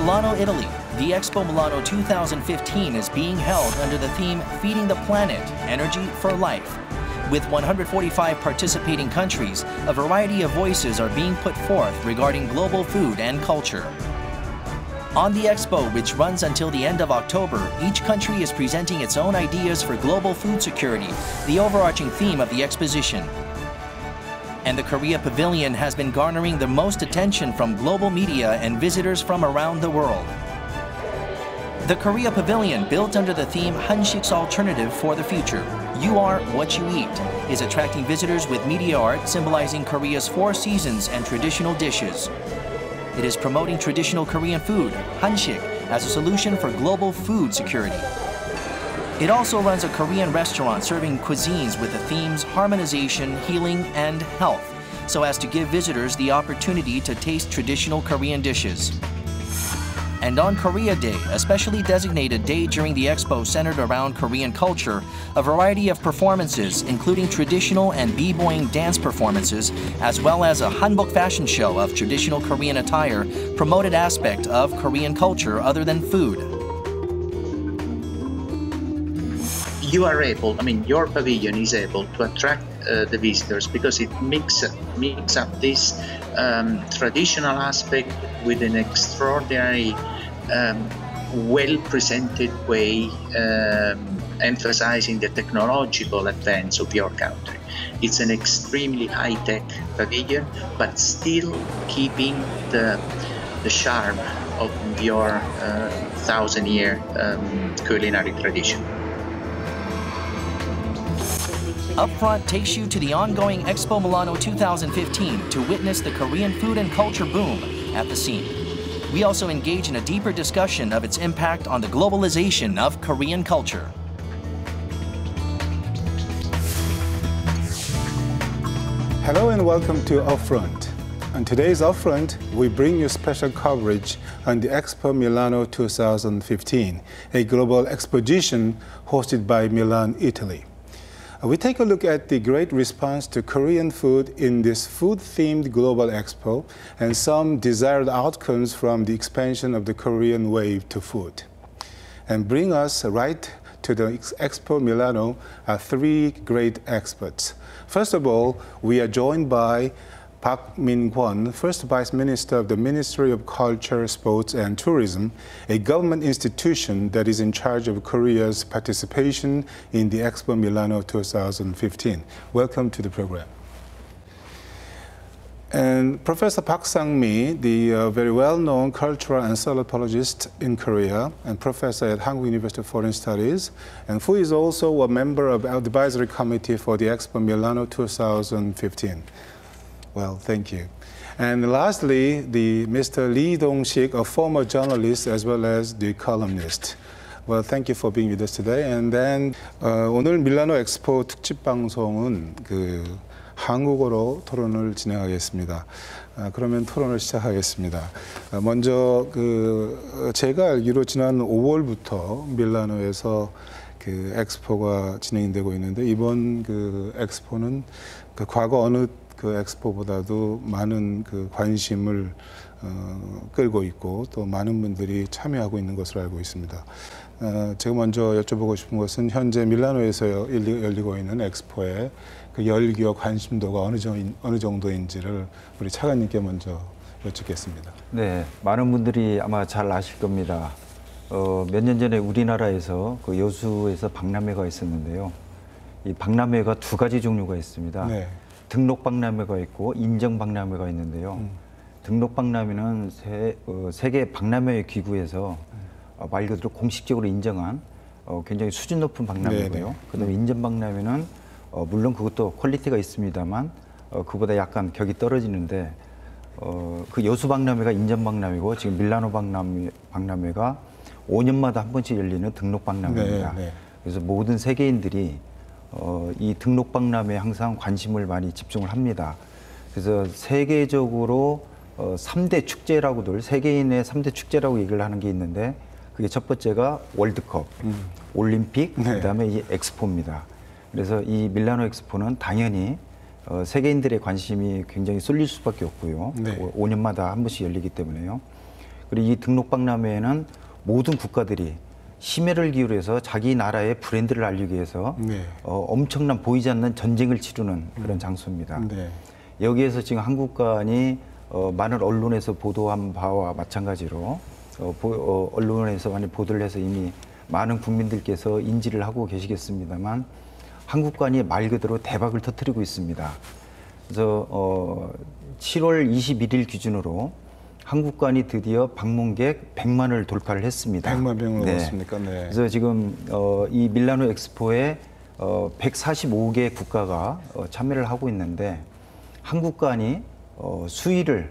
Milano, Italy, the Expo Milano 2015 is being held under the theme Feeding the Planet, Energy for Life. With 145 participating countries, a variety of voices are being put forth regarding global food and culture. On the Expo, which runs until the end of October, each country is presenting its own ideas for global food security, the overarching theme of the exposition. And the Korea Pavilion has been garnering the most attention from global media and visitors from around the world. The Korea Pavilion, built under the theme Hansik's Alternative for the Future, You Are What You Eat, is attracting visitors with media art symbolizing Korea's 4 seasons and traditional dishes. It is promoting traditional Korean food, Hansik, as a solution for global food security. It also runs a Korean restaurant serving cuisines with the themes harmonization, healing, and health, so as to give visitors the opportunity to taste traditional Korean dishes. And on Korea Day, a specially designated day during the Expo centered around Korean culture, a variety of performances, including traditional and b-boying dance performances, as well as a hanbok fashion show of traditional Korean attire, promoted aspect of Korean culture other than food. You are able, your pavilion is able to attract the visitors because it mix up this traditional aspect with an extraordinary, well-presented way, emphasizing the technological advance of your country. It's an extremely high-tech pavilion, but still keeping the charm of your 1,000-year culinary tradition. Upfront takes you to the ongoing Expo Milano 2015 to witness the Korean food and culture boom at the scene. We also engage in a deeper discussion of its impact on the globalization of Korean culture. Hello and welcome to Upfront. On today's Upfront, we bring you special coverage on the Expo Milano 2015, a global exposition hosted by Milan, Italy. We take a look at the great response to Korean food in this food-themed global expo and some desired outcomes from the expansion of the Korean wave to food. And bring us right to the Expo Milano are 3 great experts. First of all, we are joined by Park Min-kwon, First Vice Minister of the Ministry of Culture, Sports and Tourism, a government institution that is in charge of Korea's participation in the Expo Milano 2015. Welcome to the program. And Professor Park Sang-mi, the very well-known cultural anthropologist in Korea and professor at Hankuk University of Foreign Studies, and who is also a member of the advisory committee for the Expo Milano 2015. Well, thank you. And lastly, Mr. Lee Dong-sik, a former journalist as well as the columnist. Well, thank you for being with us today. And then 오늘 밀라노 엑스포 특집 방송은 한국어로 토론을 진행하겠습니다. 그러면 토론을 시작하겠습니다. 먼저 제가 알기로 지난 5월부터 밀라노에서 엑스포가 진행되고 있는데 이번 엑스포는 과거 어느 엑스포보다도 많은 관심을 끌고 있고 또 많은 분들이 참여하고 있는 것으로 알고 있습니다. 제가 먼저 여쭤보고 싶은 것은 현재 밀라노에서 열리고 있는 엑스포의 열기와 관심도가 어느 정도인지를 우리 차관님께 먼저 여쭙겠습니다. 네, 많은 분들이 아마 잘 아실 겁니다. 몇 년 전에 우리나라에서 여수에서 박람회가 있었는데요. 이 박람회가 2가지 종류가 있습니다. 네. 등록 박람회가 있고 인정 박람회가 있는데요. 등록 박람회는 세계 박람회 기구에서 말 그대로 공식적으로 인정한 굉장히 수준 높은 박람회고요. 그다음에 인정 박람회는 물론 그것도 퀄리티가 있습니다만 그보다 약간 격이 떨어지는데 그 여수 박람회가 인정 박람회고 지금 밀라노 박람회가 5년마다 한 번씩 열리는 등록 박람회입니다. 네, 네. 그래서 모든 세계인들이 이 등록 박람회에 항상 관심을 많이 집중을 합니다. 그래서 세계적으로 3대 축제라고들, 세계인의 3대 축제라고 얘기를 하는 게 있는데 그게 첫 번째가 월드컵, 올림픽, 네. 그다음에 이 엑스포입니다. 그래서 이 밀라노 엑스포는 당연히 세계인들의 관심이 굉장히 쏠릴 수밖에 없고요. 네. 5년마다 한 번씩 열리기 때문에요. 그리고 이 등록박람회에는 모든 국가들이 심혈을 기울여서 자기 나라의 브랜드를 알리기 위해서 네. 엄청난 보이지 않는 전쟁을 치르는 그런 장소입니다. 네. 여기에서 지금 한국관이 많은 언론에서 보도한 바와 마찬가지로 언론에서 많이 보도를 해서 이미 많은 국민들께서 인지를 하고 계시겠습니다만 한국관이 말 그대로 대박을 터뜨리고 있습니다. 그래서 7월 21일 기준으로 한국관이 드디어 방문객 100만을 돌파를 했습니다. 100만 명을 네. 넘었습니까? 네. 그래서 지금 이 밀라노 엑스포에 145개 국가가 참여를 하고 있는데 한국관이 수위를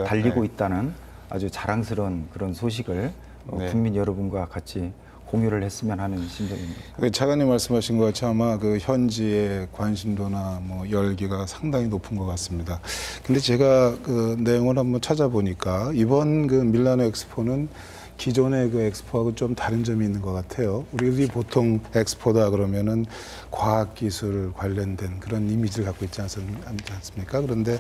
달리고 네. 있다는 아주 자랑스러운 그런 소식을 네. 국민 여러분과 같이 공유를 했으면 하는 심정입니다. 차관님 말씀하신 것 같이 아마 그 현지의 관심도나 뭐 열기가 상당히 높은 것 같습니다. 근데 제가 그 내용을 한번 찾아보니까 이번 그 밀라노 엑스포는 기존의 그 엑스포하고 좀 다른 점이 있는 것 같아요. 우리 보통 엑스포다 그러면은 과학기술 관련된 그런 이미지를 갖고 있지 않습니까? 그런데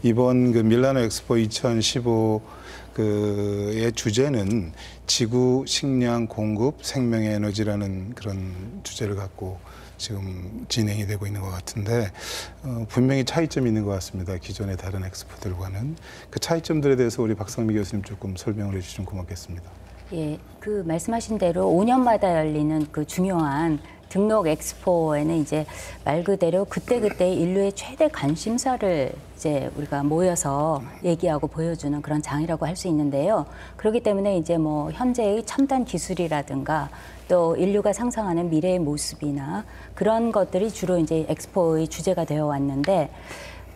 이번 그 밀라노 엑스포 2015 그의 주제는 지구 식량 공급 생명의 에너지라는 그런 주제를 갖고 지금 진행이 되고 있는 것 같은데 분명히 차이점이 있는 것 같습니다. 기존의 다른 엑스포들과는. 그 차이점들에 대해서 우리 박상미 교수님 조금 설명을 해주시면 고맙겠습니다. 예, 그 말씀하신 대로 5년마다 열리는 그 중요한 등록 엑스포에는 이제 말 그대로 그때그때 인류의 최대 관심사를 이제 우리가 모여서 얘기하고 보여주는 그런 장이라고 할 수 있는데요. 그렇기 때문에 이제 뭐 현재의 첨단 기술이라든가 또 인류가 상상하는 미래의 모습이나 그런 것들이 주로 이제 엑스포의 주제가 되어 왔는데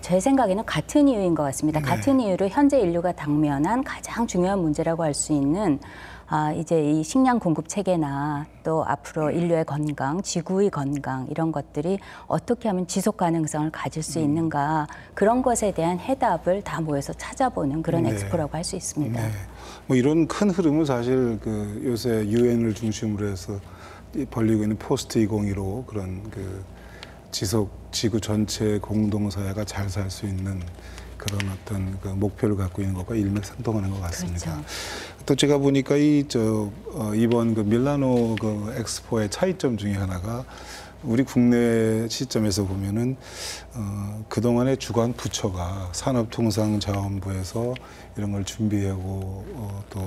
제 생각에는 같은 이유인 것 같습니다. 네. 같은 이유로 현재 인류가 당면한 가장 중요한 문제라고 할 수 있는 이제 이 식량 공급 체계나 또 앞으로 인류의 건강, 지구의 건강 이런 것들이 어떻게 하면 지속 가능성을 가질 수 있는가 그런 것에 대한 해답을 다 모여서 찾아보는 그런 엑스포라고 할 수 있습니다. 네. 뭐 이런 큰 흐름은 사실 그 요새 유엔을 중심으로 해서 벌리고 있는 포스트 2015 그런 그 지구 전체 공동사회가 잘 살 수 있는 그런 어떤 그 목표를 갖고 있는 것과 일맥상통하는 것 같습니다. 그렇죠. 또 제가 보니까 이번 그 밀라노 그 엑스포의 차이점 중에 하나가 우리 국내 시점에서 보면은 그동안의 주관 부처가 산업통상자원부에서 이런 걸 준비하고 또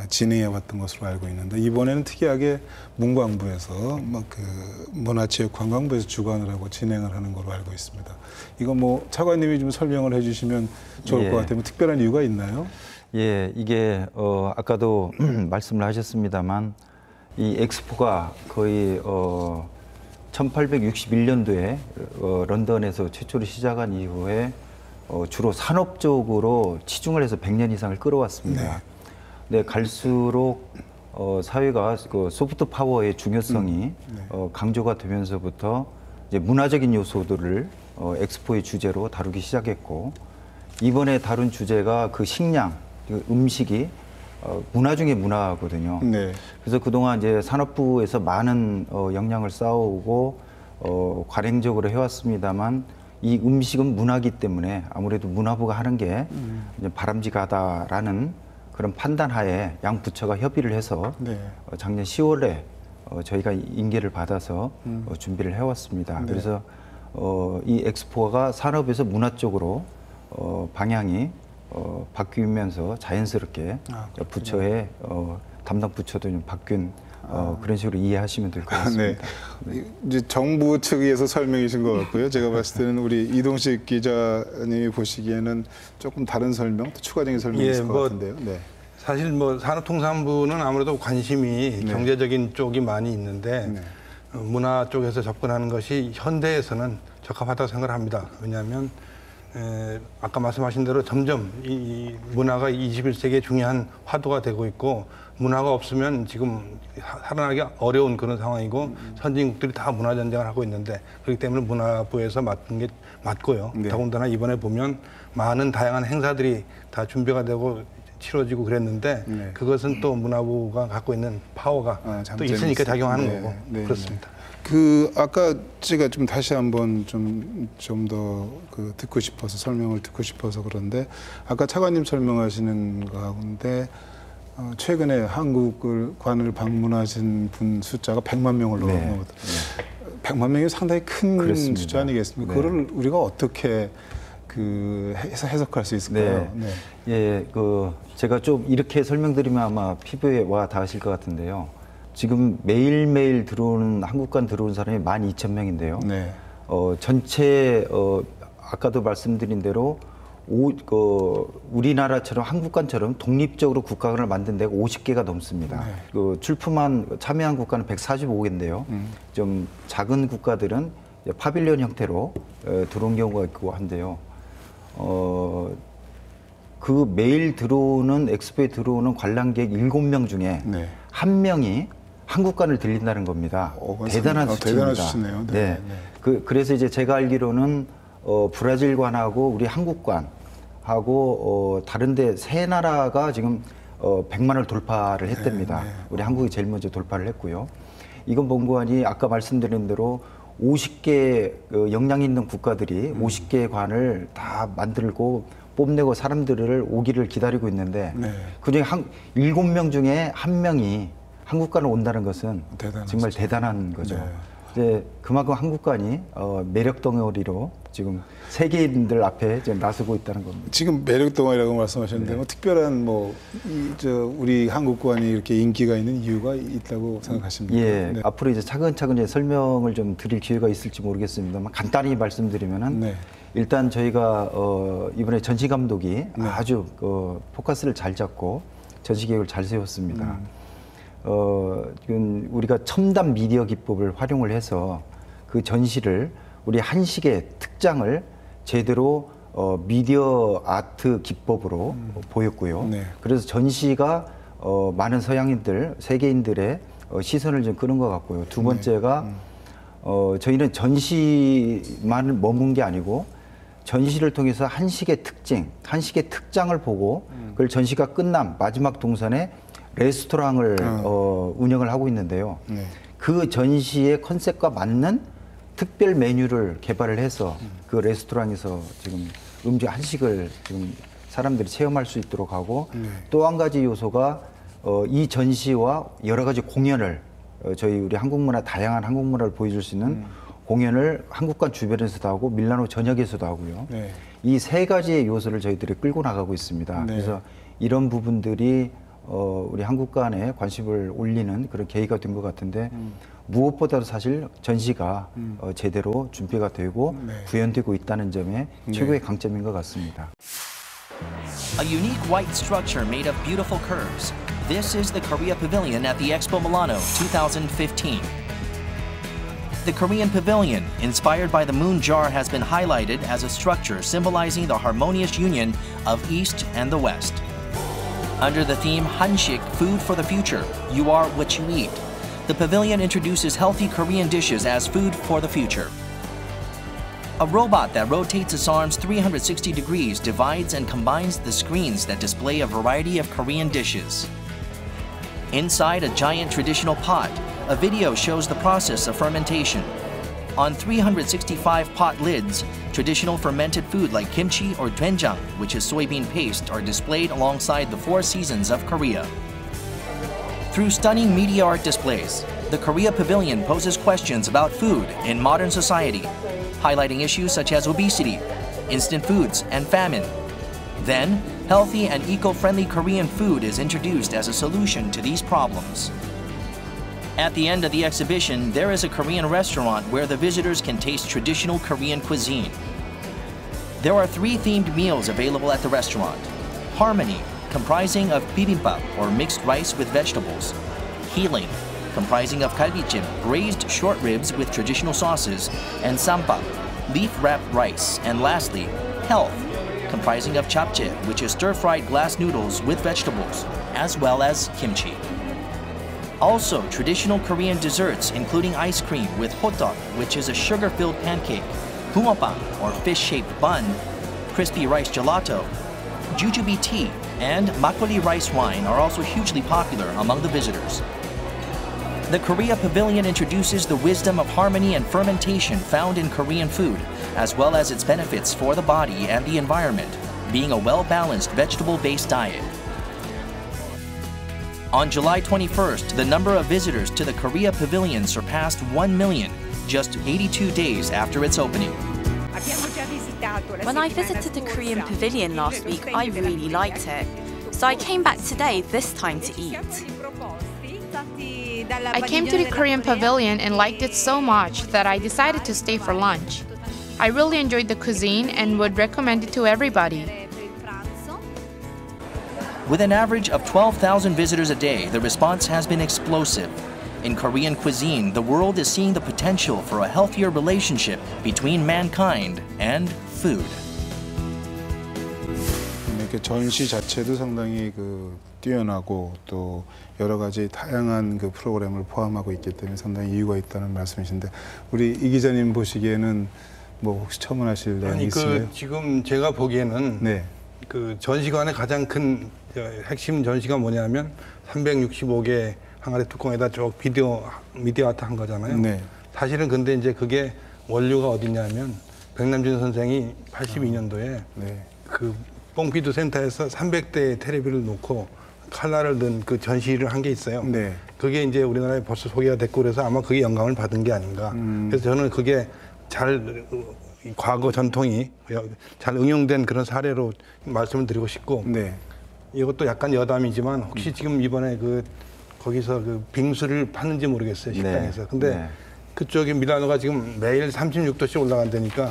진행해왔던 것으로 알고 있는데 이번에는 특이하게 문광부에서 그 문화체육관광부에서 주관을 하고 진행을 하는 걸로 알고 있습니다. 이거 뭐 차관님이 좀 설명을 해주시면 좋을 것 같아요. 특별한 이유가 있나요? 예, 이게 아까도 말씀을 하셨습니다만 이 엑스포가 거의 1861년도에 런던에서 최초로 시작한 이후에 주로 산업 쪽으로 치중을 해서 100년 이상을 끌어왔습니다. 네, 갈수록 사회가 그 소프트 파워의 중요성이 강조가 되면서부터 이제 문화적인 요소들을 엑스포의 주제로 다루기 시작했고 이번에 다룬 주제가 그 식량, 음식이 문화 중에 문화거든요. 네. 그래서 그동안 이제 산업부에서 많은 역량을 쌓아오고 관행적으로 해왔습니다만 이 음식은 문화이기 때문에 아무래도 문화부가 하는 게 이제 바람직하다라는 그런 판단하에 양 부처가 협의를 해서 작년 10월에 저희가 인계를 받아서 준비를 해왔습니다. 그래서 이 엑스포가 산업에서 문화 쪽으로 방향이 바뀌면서 자연스럽게 부처의 담당 부처도 좀 바뀐 그런 식으로 이해하시면 될 것 같습니다. 네. 이제 정부 측에서 설명이신 것 같고요. 제가 봤을 때는 우리 이동식 기자님이 보시기에는 조금 다른 설명, 또 추가적인 설명이 있을 것 같은데요. 네. 사실 뭐 산업통상부는 아무래도 관심이 경제적인 쪽이 많이 있는데 문화 쪽에서 접근하는 것이 현대에서는 적합하다고 생각을 합니다. 왜냐하면 아까 말씀하신 대로 점점 이 문화가 21세기의 중요한 화두가 되고 있고 문화가 없으면 지금 살아나기 어려운 그런 상황이고 선진국들이 다 문화 전쟁을 하고 있는데 그렇기 때문에 문화부에서 맡은 게 맞고요. 더군다나 이번에 보면 많은 다양한 행사들이 다 준비가 되고 치러지고 그랬는데 그것은 또 문화부가 갖고 있는 파워가 또 있으니까 작용하는 거고 그렇습니다. 아까 제가 좀 다시 한번 좀 더 듣고 싶어서 설명을 듣고 싶어서 그런데 아까 차관님 설명하시는 가운데 최근에 한국관을 방문하신 분 숫자가 100만 명을 넘었더라고요. 100만 명이 상당히 큰 그렇습니다. 숫자 아니겠습니까? 네. 그거를 우리가 어떻게 해석할 수 있을까요? 네. 네. 예, 제가 좀 이렇게 설명드리면 아마 피부에 와 닿으실 것 같은데요. 지금 매일매일 한국관 들어오는 사람이 12,000명인데요. 네. 전체, 아까도 말씀드린 대로 우리나라처럼 한국관처럼 독립적으로 국가관을 만든 데가 50개가 넘습니다. 네. 참여한 국가는 145개인데요. 좀 작은 국가들은 파빌리온 형태로 들어온 경우가 있고 한데요. 매일 들어오는 엑스포에 들어오는 관람객 7명 중에 네. 1명이 한국관을 들린다는 겁니다. 대단한 수치입니다. 대단한 수치네요. 네. 네. 네. 그래서 이제 제가 알기로는 브라질관하고 우리 한국관하고 다른데 세 나라가 지금 100만을 돌파를 했답니다. 네, 네. 우리 한국이 제일 먼저 돌파를 했고요. 이건 본관이 아까 말씀드린 대로 50개 역량 있는 국가들이 50개의 관을 다 만들고 뽐내고 사람들을 오기를 기다리고 있는데 네. 그중에 7명 중에 1명이 한국관을 온다는 것은 정말 대단한 거죠. 네. 이제 그만큼 한국관이 매력 덩어리로 지금 세계인들 앞에 지금 나서고 있다는 겁니다. 지금 매력 덩어리라고 말씀하셨는데 네. 특별한 우리 한국관이 이렇게 인기가 있는 이유가 있다고 생각하십니까? 예, 네. 앞으로 이제 차근차근 설명을 좀 드릴 기회가 있을지 모르겠습니다만 간단히 말씀드리면은 네. 일단 저희가 이번에 전시 감독이 네. 아주 포커스를 잘 잡고 전시 계획을 잘 세웠습니다. 우리가 첨단 미디어 기법을 활용을 해서 그 전시를 우리 한식의 특장을 제대로 미디어 아트 기법으로 보였고요. 네. 그래서 전시가 많은 서양인들, 세계인들의 시선을 좀 끄는 것 같고요. 두 번째가 저희는 전시만 머문 게 아니고 전시를 통해서 한식의 특징, 한식의 특장을 보고 그걸 전시가 끝난 마지막 동선에 레스토랑을 운영을 하고 있는데요. 네. 그 전시의 컨셉과 맞는 특별 메뉴를 개발을 해서 그 레스토랑에서 지금 한식을 지금 사람들이 체험할 수 있도록 하고 또 한 가지 요소가 이 전시와 여러 가지 공연을 저희 우리 다양한 한국 문화를 보여줄 수 있는 공연을 한국관 주변에서도 하고 밀라노 전역에서도 하고요. 네. 이 세 가지의 요소를 저희들이 끌고 나가고 있습니다. 네. 그래서 이런 부분들이 우리 한국관에 관심을 올리는 그런 계기가 된 것 같은데 무엇보다도 사실 전시가 제대로 준비가 되고 네. 구현되고 있다는 점에 최고의 강점인 것 같습니다. A unique white structure made of beautiful curves. This is the Korea Pavilion at the Expo Milano 2015. The Korean Pavilion, inspired by the moon jar, has been highlighted as a structure symbolizing the harmonious union of East and the West. Under the theme Hanshik, Food for the Future, You Are What You Eat, the pavilion introduces healthy Korean dishes as food for the future. A robot that rotates its arms 360 degrees divides and combines the screens that display a variety of Korean dishes. Inside a giant traditional pot, a video shows the process of fermentation. On 365 pot lids, traditional fermented food like kimchi or doenjang, which is soybean paste, are displayed alongside the 4 seasons of Korea. Through stunning media art displays, the Korea Pavilion poses questions about food in modern society, highlighting issues such as obesity, instant foods, and famine. Then, healthy and eco-friendly Korean food is introduced as a solution to these problems. At the end of the exhibition, there is a Korean restaurant where the visitors can taste traditional Korean cuisine. There are 3 themed meals available at the restaurant. Harmony, comprising of bibimbap or mixed rice with vegetables. Healing, comprising of galbijjim, braised short ribs with traditional sauces, and sampap, leaf-wrapped rice. And lastly, health, comprising of japchae, which is stir-fried glass noodles with vegetables, as well as kimchi. Also, traditional Korean desserts, including ice cream with hotdog, which is a sugar-filled pancake, bungeoppang, or fish-shaped bun, crispy rice gelato, jujube tea, and makgeolli rice wine are also hugely popular among the visitors. The Korea Pavilion introduces the wisdom of harmony and fermentation found in Korean food, as well as its benefits for the body and the environment, being a well-balanced vegetable-based diet. On July 21st, the number of visitors to the Korea Pavilion surpassed 1 million, just 82 days after its opening. When I visited the Korean Pavilion last week, I really liked it. So I came back today, this time to eat. I came to the Korean Pavilion and liked it so much that I decided to stay for lunch. I really enjoyed the cuisine and would recommend it to everybody. With an average of 12,000 visitors a day, the response has been explosive. In Korean cuisine, the world is seeing the potential for a healthier relationship between mankind and food. 이렇게 전시 자체도 상당히 뛰어나고 또 여러 가지 다양한 프로그램을 포함하고 있기 때문에 상당히 이유가 있다는 말씀이신데 우리 이 기자님 보시기에는 뭐 혹시 첨언하실 내용이 있으세요? 지금 제가 보기에는 네. 전시관의 가장 큰 핵심 전시가 뭐냐면 365개 항아리 뚜껑에다 쭉 미디어 아트 한 거잖아요. 네. 사실은 근데 이제 그게 원료가 어디냐면 백남준 선생이 82년도에 네. 뽕피두 센터에서 300대의 테레비를 놓고 칼라를 넣은 전시를 한 게 있어요. 네. 그게 이제 우리나라에 벌써 소개가 됐고 그래서 아마 그게 영감을 받은 게 아닌가. 그래서 저는 그게 과거 전통이 잘 응용된 그런 사례로 말씀을 드리고 싶고. 네. 이것도 약간 여담이지만 혹시 지금 이번에 거기서 빙수를 파는지 모르겠어요, 식당에서. 네. 근데 네. 그쪽에 밀라노가 지금 매일 36도씩 올라간다니까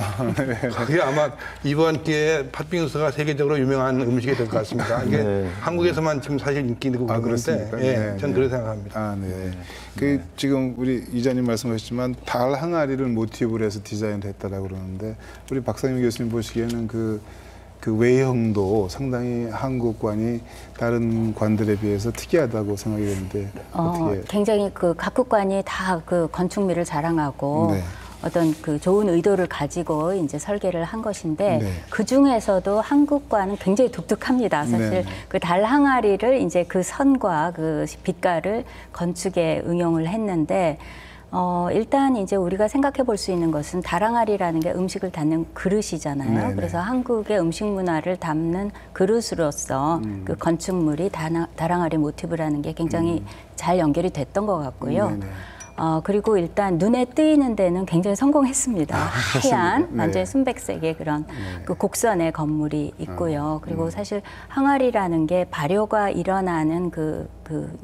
그게 아마 이번 기회에 팥빙수가 세계적으로 유명한 음식이 될 것 같습니다. 이게 네. 한국에서만 지금 사실 인기 있는 그런데 예, 전 그렇게 생각합니다. 네. 지금 우리 이자님 말씀하셨지만 달 항아리를 모티브로 해서 디자인을 했다라고 그러는데 우리 박상민 교수님 보시기에는 그 외형도 상당히 한국관이 다른 관들에 비해서 특이하다고 생각이 되는데 어떻게? 굉장히 각국 관이 다 건축미를 자랑하고 네. 어떤 좋은 의도를 가지고 이제 설계를 한 것인데 네. 그 중에서도 한국관은 굉장히 독특합니다. 사실 네. 달 항아리를 이제 선과 빛깔을 건축에 응용을 했는데. 일단 이제 우리가 생각해 볼 수 있는 것은 달항아리라는 게 음식을 담는 그릇이잖아요. 네네. 그래서 한국의 음식 문화를 담는 그릇으로서 건축물이 달항아리 모티브라는 게 굉장히 잘 연결이 됐던 것 같고요. 네네. 그리고 일단 눈에 띄는 데는 굉장히 성공했습니다. 하얀, 네. 완전히 순백색의 그런 곡선의 건물이 있고요. 그리고 사실 항아리라는 게 발효가 일어나는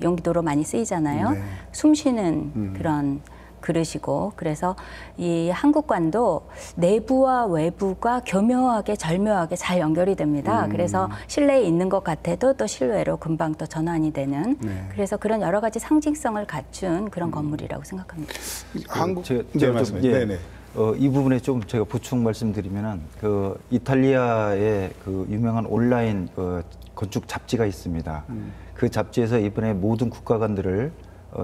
용도로 많이 쓰이잖아요. 네. 숨 쉬는 그런 그릇이고, 그래서 이 한국관도 내부와 외부가 교묘하게 절묘하게 잘 연결이 됩니다. 그래서 실내에 있는 것 같아도 또 실외로 금방 또 전환이 되는 그래서 그런 여러 가지 상징성을 갖춘 그런 건물이라고 생각합니다. 한국 네네. 이 부분에 좀 제가 보충 말씀드리면은 이탈리아의 유명한 온라인 건축 잡지가 있습니다. 그 잡지에서 이번에 모든 국가관들을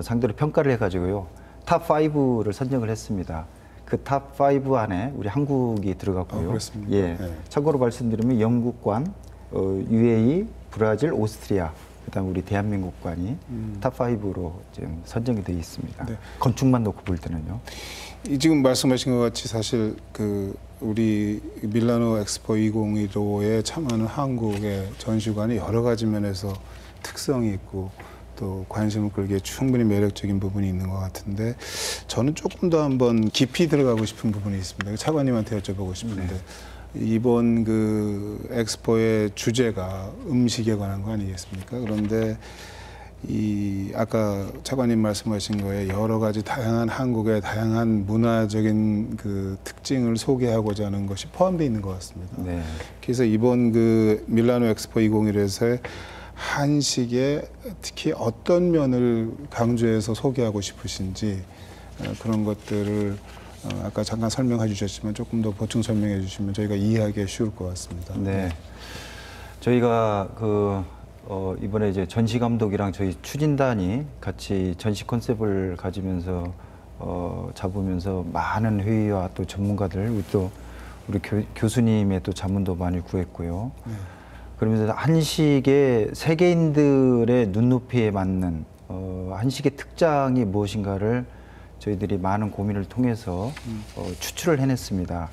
상대로 평가를 해가지고요. 탑 5를 선정을 했습니다. 그 탑 5 안에 우리 한국이 들어갔고요. 그렇습니까? 예. 네. 참고로 말씀드리면 영국관, UAE, 브라질, 오스트리아, 그다음 우리 대한민국관이 탑 5로 지금 선정이 되어 있습니다. 네. 건축만 놓고 볼 때는요. 지금 말씀하신 것 같이 사실 우리 밀라노 엑스포 2015에 참여하는 한국의 전시관이 여러 가지 면에서 특성이 있고 또 관심을 끌기에 충분히 매력적인 부분이 있는 것 같은데 저는 조금 더 한번 깊이 들어가고 싶은 부분이 있습니다. 차관님한테 여쭤보고 싶은데 이번 엑스포의 주제가 음식에 관한 거 아니겠습니까? 그런데 아까 차관님 말씀하신 거에 여러 가지 다양한 한국의 다양한 문화적인 특징을 소개하고자 하는 것이 포함되어 있는 것 같습니다. 네. 그래서 이번 밀라노 엑스포 2015에서의 한식의 특히 어떤 면을 강조해서 소개하고 싶으신지 그런 것들을 아까 잠깐 설명해 주셨지만 조금 더 보충 설명해 주시면 저희가 이해하기 쉬울 것 같습니다. 네. 저희가 이번에 이제 전시 감독이랑 저희 추진단이 같이 전시 컨셉을 가지면서 잡으면서 많은 회의와 또 전문가들 또 우리 교수님의 또 자문도 많이 구했고요. 그러면서 한식의 세계인들의 눈높이에 맞는 한식의 특장이 무엇인가를 저희들이 많은 고민을 통해서 추출을 해냈습니다.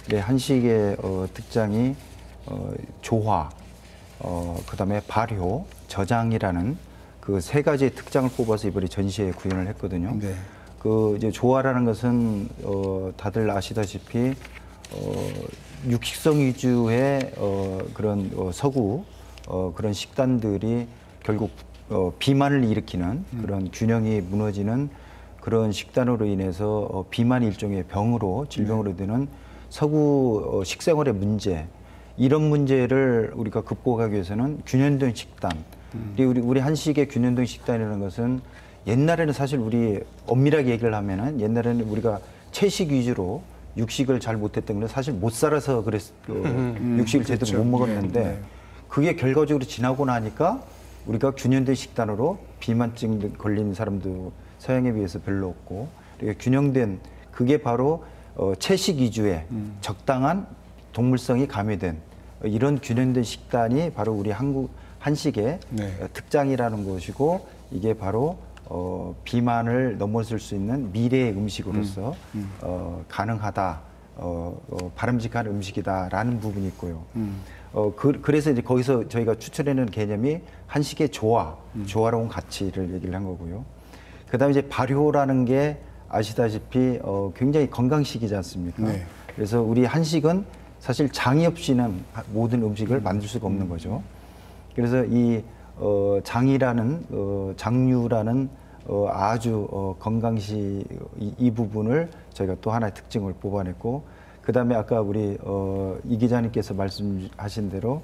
네, 한식의 특장이 조화, 그다음에 발효, 저장이라는 그 세 가지의 특장을 뽑아서 이번에 전시회에 구현을 했거든요. 네. 그 이제 조화라는 것은 다들 아시다시피 육식성 위주의 그런 서구 그런 식단들이 결국 비만을 일으키는 그런 균형이 무너지는 그런 식단으로 인해서 비만이 일종의 병으로 질병으로 되는 서구 식생활의 문제, 이런 문제를 우리가 극복하기 위해서는 균형된 식단, 우리 한식의 균형된 식단이라는 것은 옛날에는 사실 우리 엄밀하게 얘기를 하면은 옛날에는 우리가 채식 위주로 육식을 잘 못했던 건 사실 못 살아서 육식을 제대로 그렇죠. 못 먹었는데 그게 결과적으로 지나고 나니까 우리가 균형된 식단으로 비만증 걸린 사람도 서양에 비해서 별로 없고, 균형된 그게 바로 채식 위주의 적당한 동물성이 가미된 이런 균형된 식단이 바로 우리 한국 한식의 특장이라는 것이고, 이게 바로 비만을 넘어설 수 있는 미래의 음식으로서 가능하다, 바람직한 음식이다라는 부분이 있고요. 그래서 이제 거기서 저희가 추천하는 개념이 한식의 조화로운 가치를 얘기를 한 거고요. 그다음에 이제 발효라는 게 아시다시피 굉장히 건강식이지 않습니까? 네. 그래서 우리 한식은 사실 장이 없이는 모든 음식을 만들 수가 없는 거죠. 그래서 이 장류라는 아주 건강식 이 부분을 저희가 또 하나의 특징을 뽑아냈고, 그다음에 아까 우리 이 기자님께서 말씀하신 대로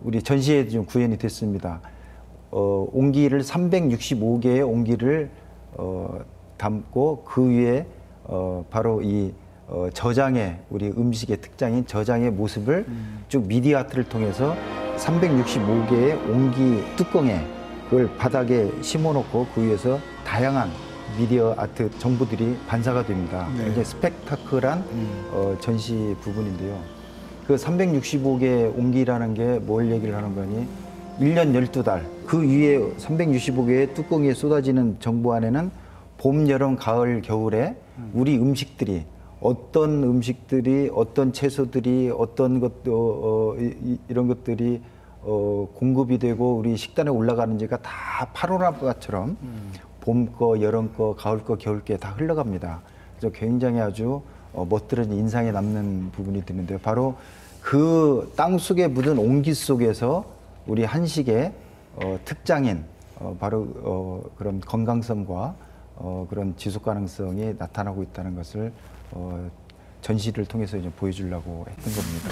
우리 전시에 좀 구현이 됐습니다. 옹기를 365개의 옹기를 담고 그 위에 바로 이 저장의 우리 음식의 특장인 저장의 모습을 쭉 미디어 아트를 통해서 365개의 옹기 뚜껑에 그걸 바닥에 심어놓고 그 위에서 다양한 미디어 아트 정보들이 반사가 됩니다. 굉장히 스펙타클한 전시 부분인데요. 그 365개의 옹기라는 게 뭘 얘기를 하는 거니? 1년 12달 그 위에 365개의 뚜껑에 쏟아지는 정보 안에는 봄, 여름, 가을, 겨울에 우리 음식들이 어떤 채소들이 어떤 이런 것들이 공급이 되고 우리 식단에 올라가는지가 다 파노라마처럼 봄 거, 여름 거, 가을 거, 겨울 게 다 흘러갑니다. 그래서 굉장히 아주 멋들은 인상에 남는 부분이 드는데요. 바로 그 땅 속에 묻은 옹기 속에서 우리 한식의 특장인 바로 그런 건강성과 그런 지속 가능성이 나타나고 있다는 것을 전시를 통해서 이제 보여주려고 했던 겁니다.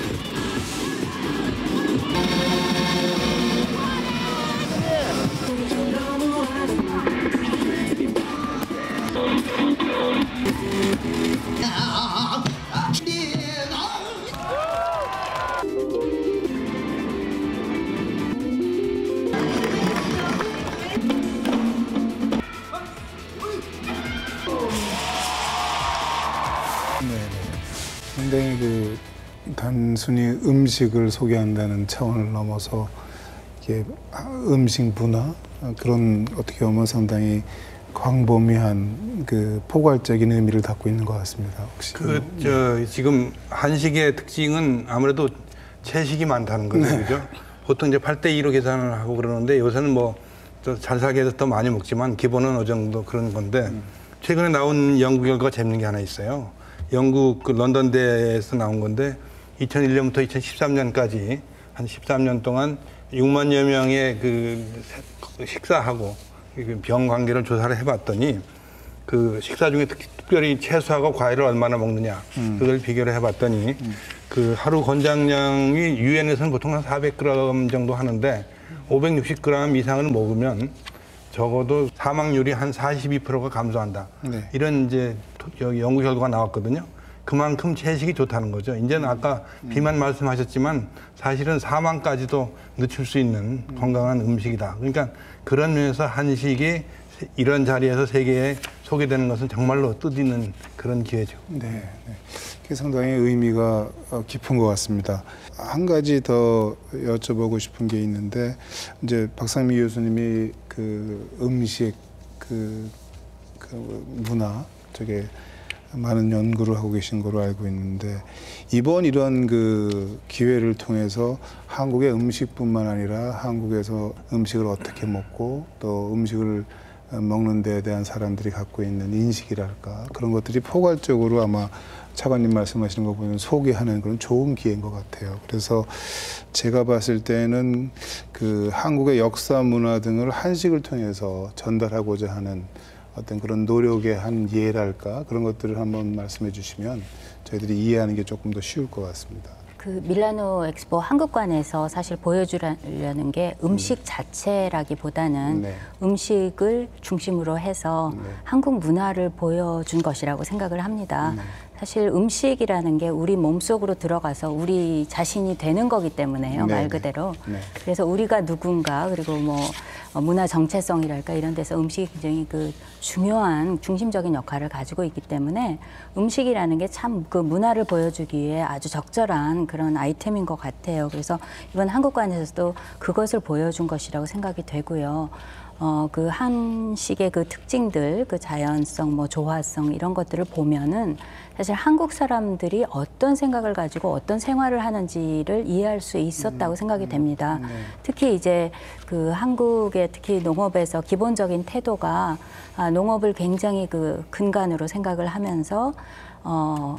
상당히 단순히 음식을 소개한다는 차원을 넘어서 이게 음식 문화 그런 어떻게 보면 상당히 광범위한 포괄적인 의미를 갖고 있는 것 같습니다. 혹시 지금 한식의 특징은 아무래도 채식이 많다는 거죠, 그죠? 보통 이제 8대2로 계산을 하고 그러는데 요새는 뭐 잘 살기 위해서 더 많이 먹지만 기본은 어느 정도 그런 건데 최근에 나온 연구 결과가 재밌는 게 하나 있어요. 영국 런던대에서 나온 건데 2001년부터 2013년까지 한 13년 동안 6만여 명의 식사하고 병 관계를 조사를 해봤더니 그 식사 중에 특별히 채소하고 과일을 얼마나 먹느냐 그걸 비교를 해봤더니 그 하루 권장량이 유엔에서는 보통 한 400g 정도 하는데 560g 이상을 먹으면 적어도 사망률이 한 42%가 감소한다. 이런 이제 연구 결과가 나왔거든요. 그만큼 채식이 좋다는 거죠. 이제는 아까 비만 말씀하셨지만 사실은 사망까지도 늦출 수 있는 건강한 음식이다. 그러니까 그런 면에서 한식이 이런 자리에서 세계에 소개되는 것은 정말로 뜻있는 그런 기회죠. 네. 그게 상당히 의미가 깊은 것 같습니다. 한 가지 더 여쭤보고 싶은 게 있는데 이제 박상미 교수님이 그 음식 그 문화 쪽에 많은 연구를 하고 계신 걸로 알고 있는데 이번 이런 그 기회를 통해서 한국의 음식뿐만 아니라 한국에서 음식을 어떻게 먹고 또 음식을 먹는 데에 대한 사람들이 갖고 있는 인식이랄까 그런 것들이 포괄적으로 아마 차관님 말씀하시는 거 보면 소개하는 그런 좋은 기회인 것 같아요. 그래서 제가 봤을 때는 그 한국의 역사 문화 등을 한식을 통해서 전달하고자 하는 어떤 그런 노력의 한 예랄까 그런 것들을 한번 말씀해 주시면 저희들이 이해하는 게 조금 더 쉬울 것 같습니다. 그 밀라노 엑스포 한국관에서 사실 보여주려는 게 음식 자체라기보다는 네. 음식을 중심으로 해서 네. 한국 문화를 보여준 것이라고 생각을 합니다. 네. 사실 음식이라는 게 우리 몸속으로 들어가서 우리 자신이 되는 거기 때문에요. 네. 말 그대로. 네. 그래서 우리가 누군가 그리고 뭐 문화 정체성이랄까 이런 데서 음식이 굉장히 그 중요한 중심적인 역할을 가지고 있기 때문에 음식이라는 게 참 그 문화를 보여주기 위해 아주 적절한 그런 아이템인 것 같아요. 그래서 이번 한국관에서도 그것을 보여준 것이라고 생각이 되고요. 그 한식의 그 특징들, 그 자연성, 뭐 조화성 이런 것들을 보면은 사실 한국 사람들이 어떤 생각을 가지고 어떤 생활을 하는지를 이해할 수 있었다고 생각이 됩니다. 특히 이제 그 한국의 특히 농업에서 기본적인 태도가 농업을 굉장히 그 근간으로 생각을 하면서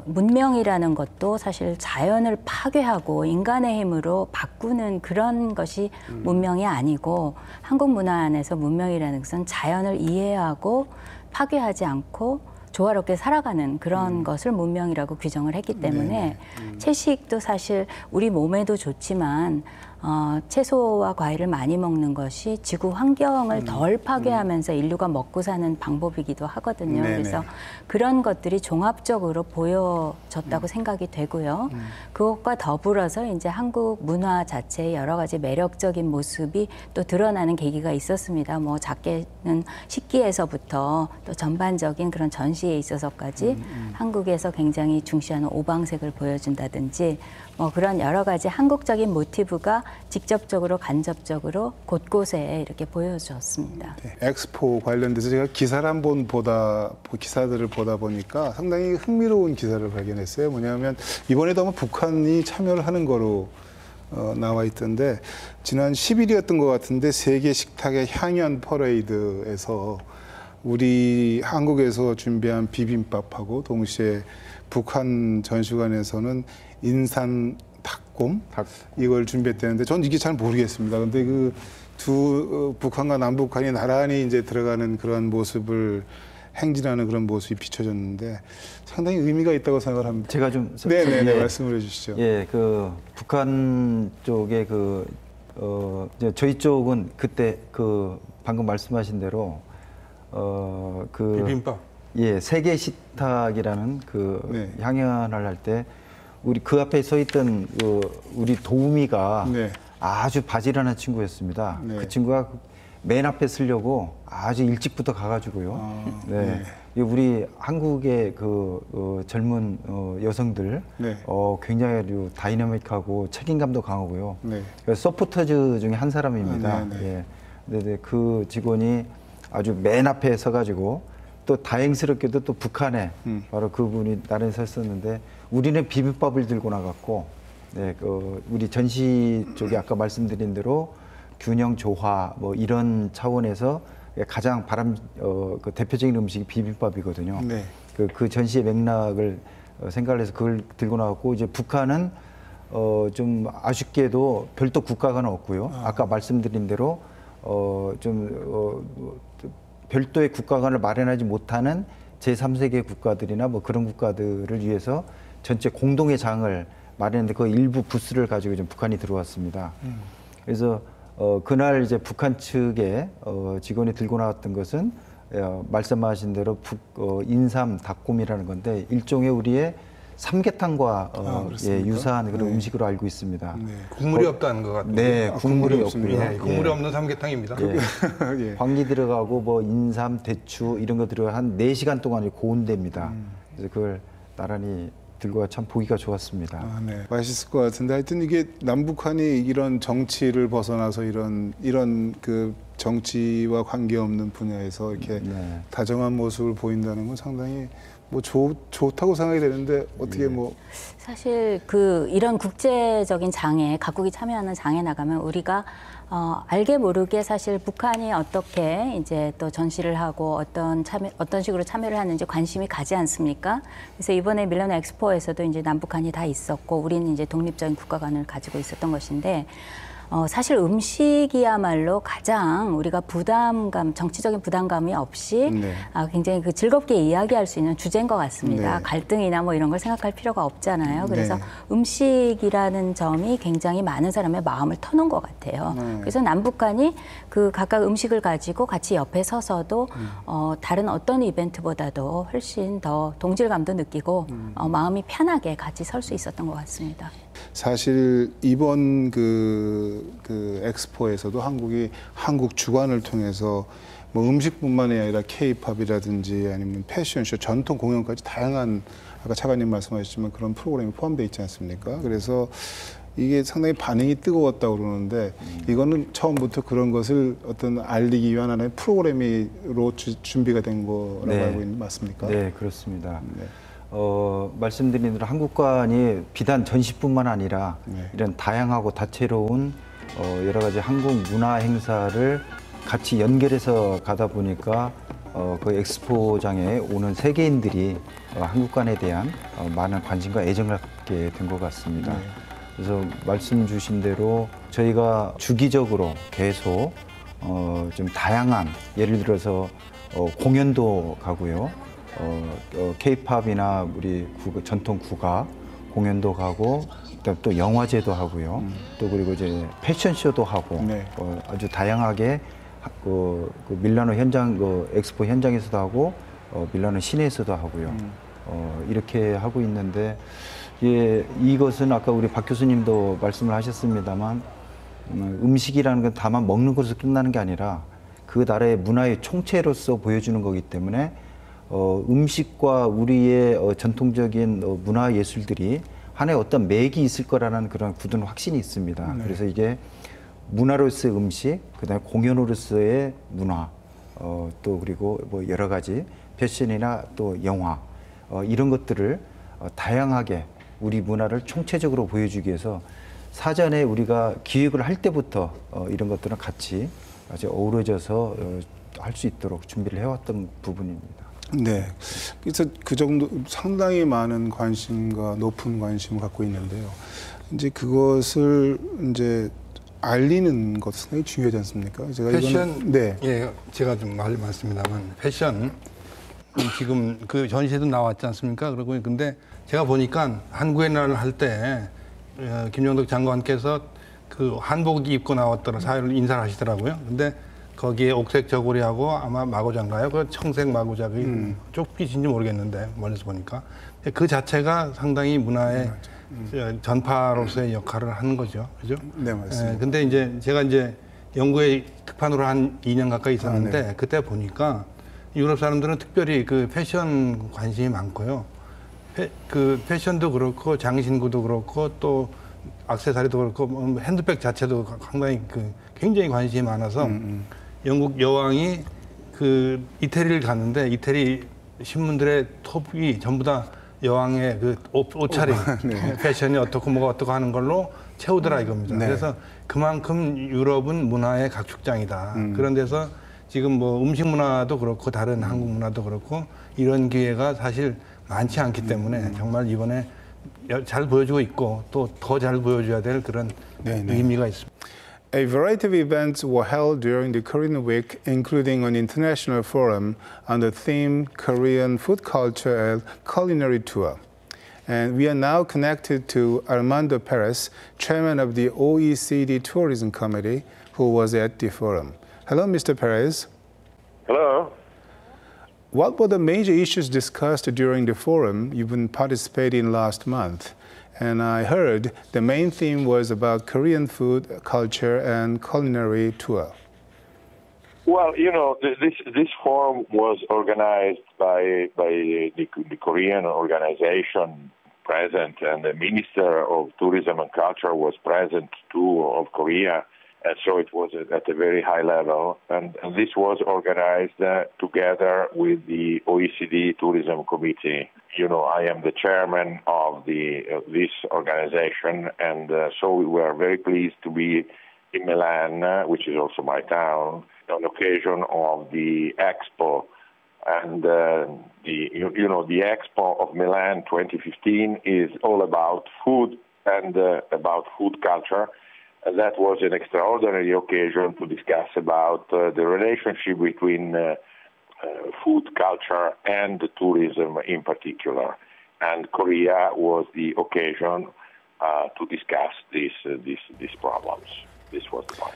문명이라는 것도 사실 자연을 파괴하고 인간의 힘으로 바꾸는 그런 것이 문명이 아니고 한국 문화 안에서 문명이라는 것은 자연을 이해하고 파괴하지 않고 조화롭게 살아가는 그런 것을 문명이라고 규정을 했기 때문에 채식도 사실 우리 몸에도 좋지만 채소와 과일을 많이 먹는 것이 지구 환경을 덜 파괴하면서 인류가 먹고 사는 방법이기도 하거든요. 네네. 그래서 그런 것들이 종합적으로 보여졌다고 생각이 되고요. 그것과 더불어서 이제 한국 문화 자체의 여러 가지 매력적인 모습이 또 드러나는 계기가 있었습니다. 뭐 작게는 식기에서부터 또 전반적인 그런 전시에 있어서까지 한국에서 굉장히 중시하는 오방색을 보여준다든지 뭐 그런 여러 가지 한국적인 모티브가 직접적으로 간접적으로 곳곳에 이렇게 보여줬습니다. 네, 엑스포 관련돼서 제가 기사들을 보다 보니까 상당히 흥미로운 기사를 발견했어요. 뭐냐면 이번에도 아마 북한이 참여를 하는 거로 나와 있던데 지난 10일이었던 것 같은데 세계 식탁의 향연 퍼레이드에서 우리 한국에서 준비한 비빔밥하고 동시에 북한 전시관에서는 인산 닭곰 이걸 준비했다는데 전 이게 잘 모르겠습니다. 근데 그 두 북한과 남북한이 나란히 이제 들어가는 그런 모습을 행진하는 그런 모습이 비춰졌는데 상당히 의미가 있다고 생각을 합니다. 제가 좀 네네네 말씀을 해주시죠. 예, 그 북한 쪽에 저희 쪽은 그때 그 방금 말씀하신 대로 비빔밥. 예, 세계 식탁이라는 그 향연을 할 때 우리 그 앞에 서 있던 우리 도우미가 아주 바지런한 친구였습니다. 그 친구가 맨 앞에 쓰려고 아주 일찍부터 가가지고요. 우리 한국의 젊은 여성들 굉장히 다이나믹하고 책임감도 강하고요. 서포터즈 중에 한 사람입니다. 그 직원이 아주 맨 앞에 서가지고 또 다행스럽게도 또 북한에 바로 그분이 나란히 섰었는데 우리는 비빔밥을 들고 나갔고 우리 전시 쪽에 아까 말씀드린 대로 균형 조화 뭐 이런 차원에서 가장 그 대표적인 음식이 비빔밥이거든요. 그 전시의 맥락을 생각을 해서 그걸 들고 나갔고 이제 북한은 좀 아쉽게도 별도 국가가 없고요. 아까 말씀드린 대로 별도의 국가관을 마련하지 못하는 제3세계 국가들이나 뭐 그런 국가들을 위해서 전체 공동의 장을 마련했는데 그 일부 부스를 가지고 좀 북한이 들어왔습니다. 그래서 그날 이제 북한 측에 직원이 들고 나왔던 것은 말씀하신 대로 인삼 닭곰이라는 건데 일종의 우리의 삼계탕과 유사한 그런 음식으로 알고 있습니다. 국물이 없다는 것 같아요. 네, 국물이 없고요. 국물이 없는 삼계탕입니다. 황기 들어가고 뭐 인삼, 대추 이런 거 들어가 한 4시간 동안 고운됩니다. 그래서 그걸 나란히 들과 참 보기가 좋았습니다. 아, 네. 맛있을 것 같은데 하여튼 이게 남북한이 이런 정치를 벗어나서 이런 그 정치와 관계없는 분야에서 이렇게 네. 다정한 모습을 보인다는 건 상당히 뭐 좋다고 생각이 되는데 어떻게 뭐 사실 이런 국제적인 장에 각국이 참여하는 장에 나가면 우리가 알게 모르게 사실 북한이 어떻게 이제 또 전시를 하고 어떤 식으로 참여를 하는지 관심이 가지 않습니까? 그래서 이번에 밀라노 엑스포에서도 이제 남북한이 다 있었고 우리는 이제 독립적인 국가관을 가지고 있었던 것인데 사실 음식이야말로 가장 우리가 정치적인 부담감이 없이 네. 굉장히 즐겁게 이야기할 수 있는 주제인 것 같습니다. 네. 갈등이나 뭐 이런 걸 생각할 필요가 없잖아요. 그래서 네. 음식이라는 점이 굉장히 많은 사람의 마음을 터놓은 것 같아요. 그래서 남북한이 각각 음식을 가지고 같이 옆에 서서도 다른 어떤 이벤트보다도 훨씬 더 동질감도 느끼고 마음이 편하게 같이 설 수 있었던 것 같습니다. 사실 이번 그 엑스포에서도 한국이 한국 주관을 통해서 뭐 음식뿐만이 아니라 K-팝이라든지 아니면 패션쇼, 전통 공연까지 다양한 아까 차관님 말씀하셨지만 그런 프로그램이 포함되어 있지 않습니까? 그래서 이게 상당히 반응이 뜨거웠다고 그러는데 이거는 처음부터 그런 것을 어떤 알리기 위한 하나의 프로그램으로 준비가 된 거라고 네. 알고 있는 맞습니까? 네, 그렇습니다. 네. 말씀드린 대로 한국관이 비단 전시뿐만 아니라 네. 이런 다양하고 다채로운 여러 가지 한국 문화 행사를 같이 연결해서 가다 보니까 그 엑스포장에 오는 세계인들이 한국관에 대한 많은 관심과 애정을 갖게 된 것 같습니다. 네. 그래서 말씀 주신 대로 저희가 주기적으로 계속 좀 다양한 예를 들어서 공연도 가고요. K-팝이나 우리 전통 국악 공연도 가고 또 영화제도 하고요. 또 그리고 이제 패션쇼도 하고 네. 아주 다양하게 밀라노 현장 엑스포 현장에서도 하고 밀라노 시내에서도 하고요. 이렇게 하고 있는데 이것은 아까 우리 박 교수님도 말씀을 하셨습니다만 음식이라는 건 다만 먹는 것으로 끝나는 게 아니라 그 나라의 문화의 총체로서 보여주는 거기 때문에 음식과 우리의 전통적인 문화 예술들이 하나의 어떤 맥이 있을 거라는 그런 굳은 확신이 있습니다. 네. 그래서 이게 문화로서의 음식, 그다음에 공연으로서의 문화, 또 그리고 뭐 여러 가지 패션이나 또 영화 이런 것들을 다양하게 우리 문화를 총체적으로 보여주기 위해서 사전에 우리가 기획을 할 때부터 이런 것들은 같이 아주 어우러져서 할 수 있도록 준비를 해왔던 부분입니다. 네, 그래서 그 정도 상당히 많은 관심과 높은 관심을 갖고 있는데요. 이제 그것을 이제 알리는 것은 상당히 중요하지 않습니까? 제가 패션, 네, 예, 제가 좀 말씀입니다만 패션 지금 그 전시회도 나왔지 않습니까? 그리고 근데 제가 보니까 한국의 날을 할 때 김영덕 장관께서 그 한복 입고 나왔더라 사회를 인사를 하시더라고요. 근데 거기에 옥색 저고리하고 아마 마고자인가요? 그 청색 마고자가 쫓기신지 모르겠는데 멀리서 보니까 그 자체가 상당히 문화의 전파로서의 역할을 하는 거죠, 그죠? 네, 맞습니다. 근데 이제 제가 이제 연구에 특판으로 한 2년 가까이 있었는데 네. 그때 보니까 유럽 사람들은 특별히 그 패션 관심이 많고요. 그 패션도 그렇고 장신구도 그렇고 또 액세서리도 그렇고 핸드백 자체도 상당히 굉장히 관심이 많아서. 영국 여왕이 그 이태리를 갔는데 이태리 신문들의 톱이 전부 다 여왕의 그 옷차림, 네. 패션이 어떻고 뭐가 어떻고 하는 걸로 채우더라 이겁니다. 네. 그래서 그만큼 유럽은 문화의 각축장이다. 그런 데서 지금 뭐 음식 문화도 그렇고 다른 한국 문화도 그렇고 이런 기회가 사실 많지 않기 때문에 정말 이번에 잘 보여주고 있고 또 더 잘 보여줘야 될 그런 의미가 있습니다. A variety of events were held during the Korean Week, including an international forum on the theme Korean food culture and culinary tour. And we are now connected to Armando Perez, chairman of the OECD Tourism Committee, who was at the forum. Hello, Mr. Perez. Hello. What were the major issues discussed during the forum you've been participating in last month? And I heard the main theme was about Korean food, culture, and culinary tour. Well, you know, this forum was organized by the Korean organization present, and the Minister of Tourism and Culture was present too of Korea. And so it was at a very high level, and this was organized together with the OECD Tourism Committee. You know, I am the chairman of this organization, and so we were very pleased to be in Milan, which is also my town, on occasion of the Expo. And the Expo of Milan 2015 is all about food and about food culture. And that was an extraordinary occasion to discuss about the relationship between food culture and tourism in particular. And Korea was the occasion to discuss these problems. This was the point.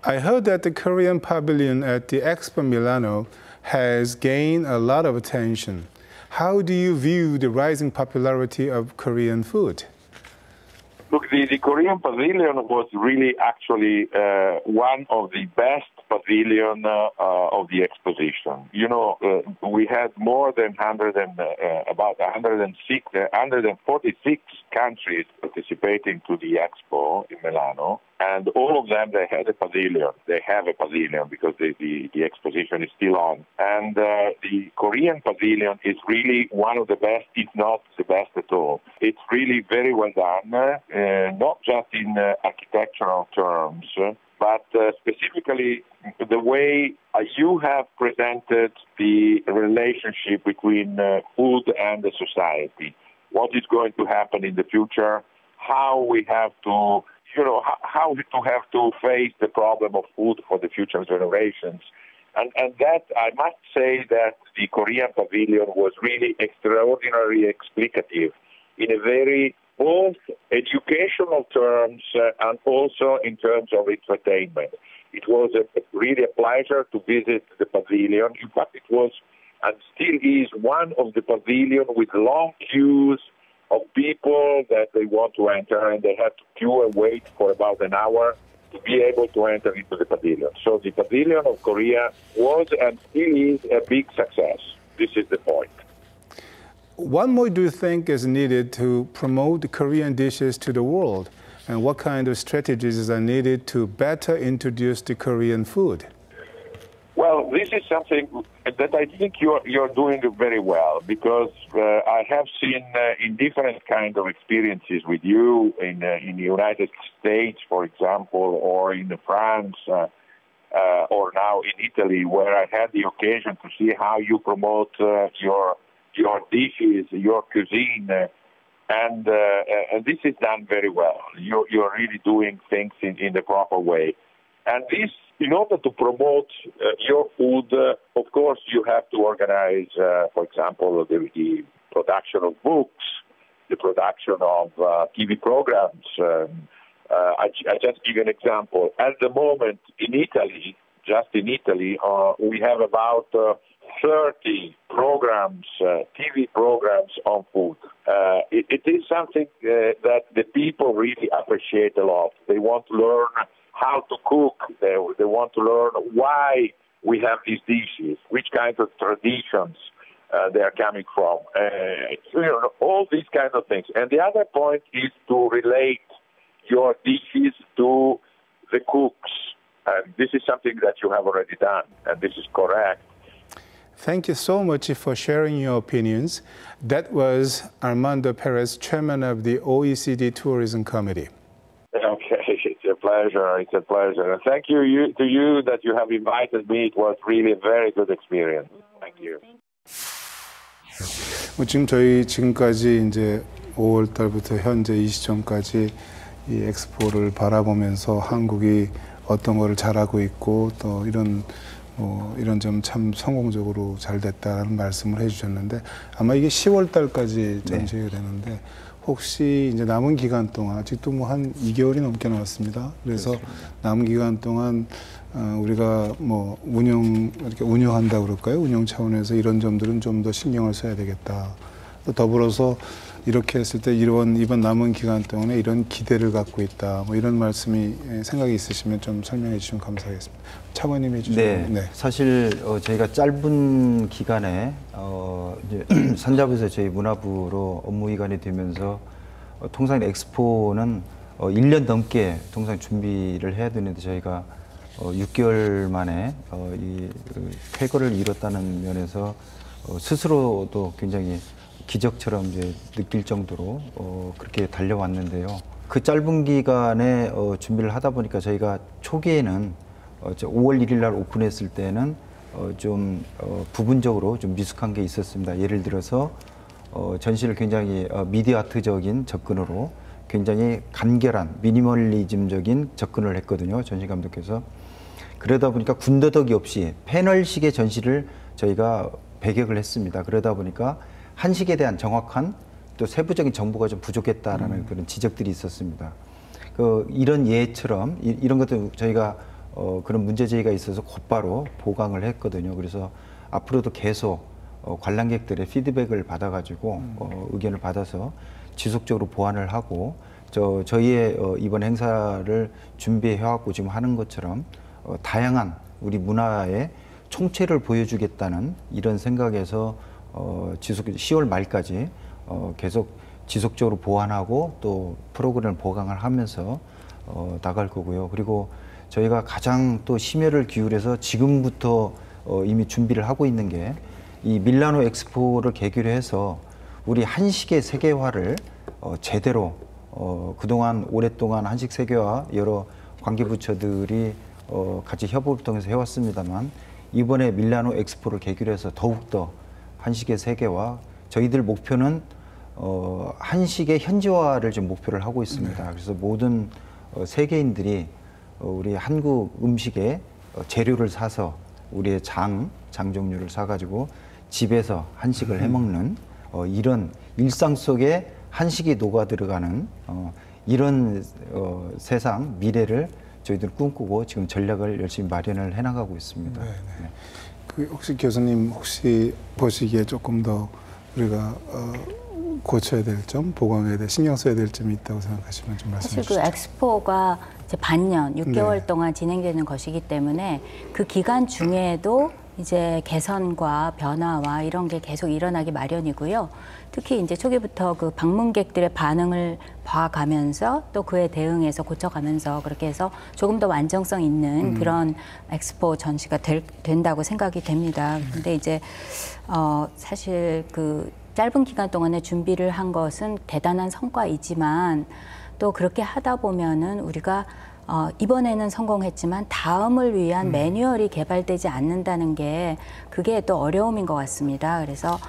I heard that the Korean pavilion at the Expo Milano has gained a lot of attention. How do you view the rising popularity of Korean food? Look, the Korean pavilion was really actually one of the best pavilion of the exposition. You know, we had more than 146 countries participating to the Expo in Milano, and all of them, they had a pavilion. They have a pavilion because the exposition is still on. And the Korean pavilion is really one of the best, if not the best at all. It's really very well done, not just in architectural terms, but specifically the way you have presented the relationship between food and the society. What is going to happen in the future, how we have to, how to have to face the problem of food for the future generations. And that, I must say that the Korean pavilion was really extraordinarily explicative in a very both educational terms and also in terms of entertainment. It was really a pleasure to visit the pavilion. In fact, it was and still is one of the pavilions with long queues of people that they want to enter, and they have to queue and wait for about an hour to be able to enter into the pavilion. So the pavilion of Korea was and still is a big success. This is the point. What more do you think is needed to promote the Korean dishes to the world? And what kind of strategies are needed to better introduce the Korean food? Well, this is something that I think you're doing very well, because I have seen in different kind of experiences with you in the United States, for example, or in France, or now in Italy, where I had the occasion to see how you promote your dishes, your cuisine, and this is done very well. You're really doing things in the proper way. And this, in order to promote your food, of course, you have to organize, for example, the production of books, the production of TV programs. I just give you an example. At the moment, in Italy, just in Italy, we have about 30 programs, TV programs on food. It is something that the people really appreciate a lot. They want to learn how to cook. They want to learn why we have these dishes, which kind of traditions they are coming from. All these kind of things. And the other point is to relate your dishes to the cooks. And this is something that you have already done, and this is correct. Thank you so much for sharing your opinions. That was Armando Perez, chairman of the OECD Tourism Committee. Okay, it's a pleasure. It's a pleasure. And thank you to you that you have invited me. It was really a very good experience. Thank you. 지금 저희 지금까지 이제 5월 달부터 현재 이 시점까지 이 엑스포를 바라보면서 한국이 어떤 거를 잘하고 있고 또 이런 점 참 성공적으로 잘 됐다는 말씀을 해주셨는데 아마 이게 10월 달까지 전시가 되는데 혹시 이제 남은 기간 동안 아직도 뭐 한 2개월이 넘게 남았습니다. 그래서 그렇죠. 남은 기간 동안 우리가 뭐 이렇게 운영한다 그럴까요? 운영 차원에서 이런 점들은 좀 더 신경을 써야 되겠다. 또 더불어서 이렇게 했을 때 이번 남은 기간 동안에 이런 기대를 갖고 있다. 뭐 이런 말씀이 생각이 있으시면 좀 설명해 주시면 감사하겠습니다. 차관님 해주시죠. 네, 네. 사실 저희가 짧은 기간에 이제 산자부에서 저희 문화부로 업무이관이 되면서 통상 엑스포는 1년 넘게 통상 준비를 해야 되는데 저희가 6개월 만에 이 쾌거를 이뤘다는 면에서 스스로도 굉장히 기적처럼 이제 느낄 정도로 그렇게 달려왔는데요. 그 짧은 기간에 준비를 하다 보니까 저희가 초기에는 5월 1일 날 오픈했을 때는 좀 부분적으로 좀 미숙한 게 있었습니다. 예를 들어서 전시를 굉장히 미디어 아트적인 접근으로 굉장히 간결한 미니멀리즘적인 접근을 했거든요. 전시 감독께서. 그러다 보니까 군더더기 없이 패널식의 전시를 저희가 배격을 했습니다. 그러다 보니까 한식에 대한 정확한 또 세부적인 정보가 좀 부족했다라는 그런 지적들이 있었습니다. 이런 예처럼 이런 것도 저희가 그런 문제 제기가 있어서 곧바로 보강을 했거든요. 그래서 앞으로도 계속 관람객들의 피드백을 받아가지고 의견을 받아서 지속적으로 보완을 하고 저희의 이번 행사를 준비해왔고 지금 하는 것처럼 다양한 우리 문화의 총체를 보여주겠다는 이런 생각에서 10월 말까지 계속 지속적으로 보완하고 또 프로그램을 보강을 하면서 나갈 거고요. 그리고 저희가 가장 또 심혈을 기울여서 지금부터 이미 준비를 하고 있는 게 이 밀라노 엑스포를 계기로 해서 우리 한식의 세계화를 제대로 그동안 오랫동안 한식 세계화 여러 관계부처들이 같이 협업을 통해서 해왔습니다만 이번에 밀라노 엑스포를 계기로 해서 더욱더 한식의 세계화 저희들 목표는 한식의 현지화를 지금 목표를 하고 있습니다. 그래서 모든 세계인들이 우리 한국 음식의 재료를 사서 우리의 장 종류를 사가지고 집에서 한식을 해먹는 이런 일상 속에 한식이 녹아 들어가는 이런 세상 미래를 저희들 꿈꾸고 지금 전략을 열심히 마련을 해나가고 있습니다. 네. 그 혹시 교수님 혹시 보시기에 조금 더 우리가 고쳐야 될 점, 보강해야 될, 신경 써야 될 점이 있다고 생각하시면 좀 말씀해 주시죠. 사실 그 엑스포가 이제 반년, 6개월 동안 진행되는 것이기 때문에 그 기간 중에도 이제 개선과 변화와 이런 게 계속 일어나기 마련이고요. 특히 이제 초기부터 그 방문객들의 반응을 봐가면서 또 그에 대응해서 고쳐가면서 그렇게 해서 조금 더 완전성 있는 그런 엑스포 전시가 된다고 생각이 됩니다. 근데 이제 사실 그 짧은 기간 동안에 준비를 한 것은 대단한 성과이지만 또 그렇게 하다 보면은 우리가 이번에는 성공했지만 다음을 위한 매뉴얼이 개발되지 않는다는 게 그게 또 어려움인 것 같습니다. 그래서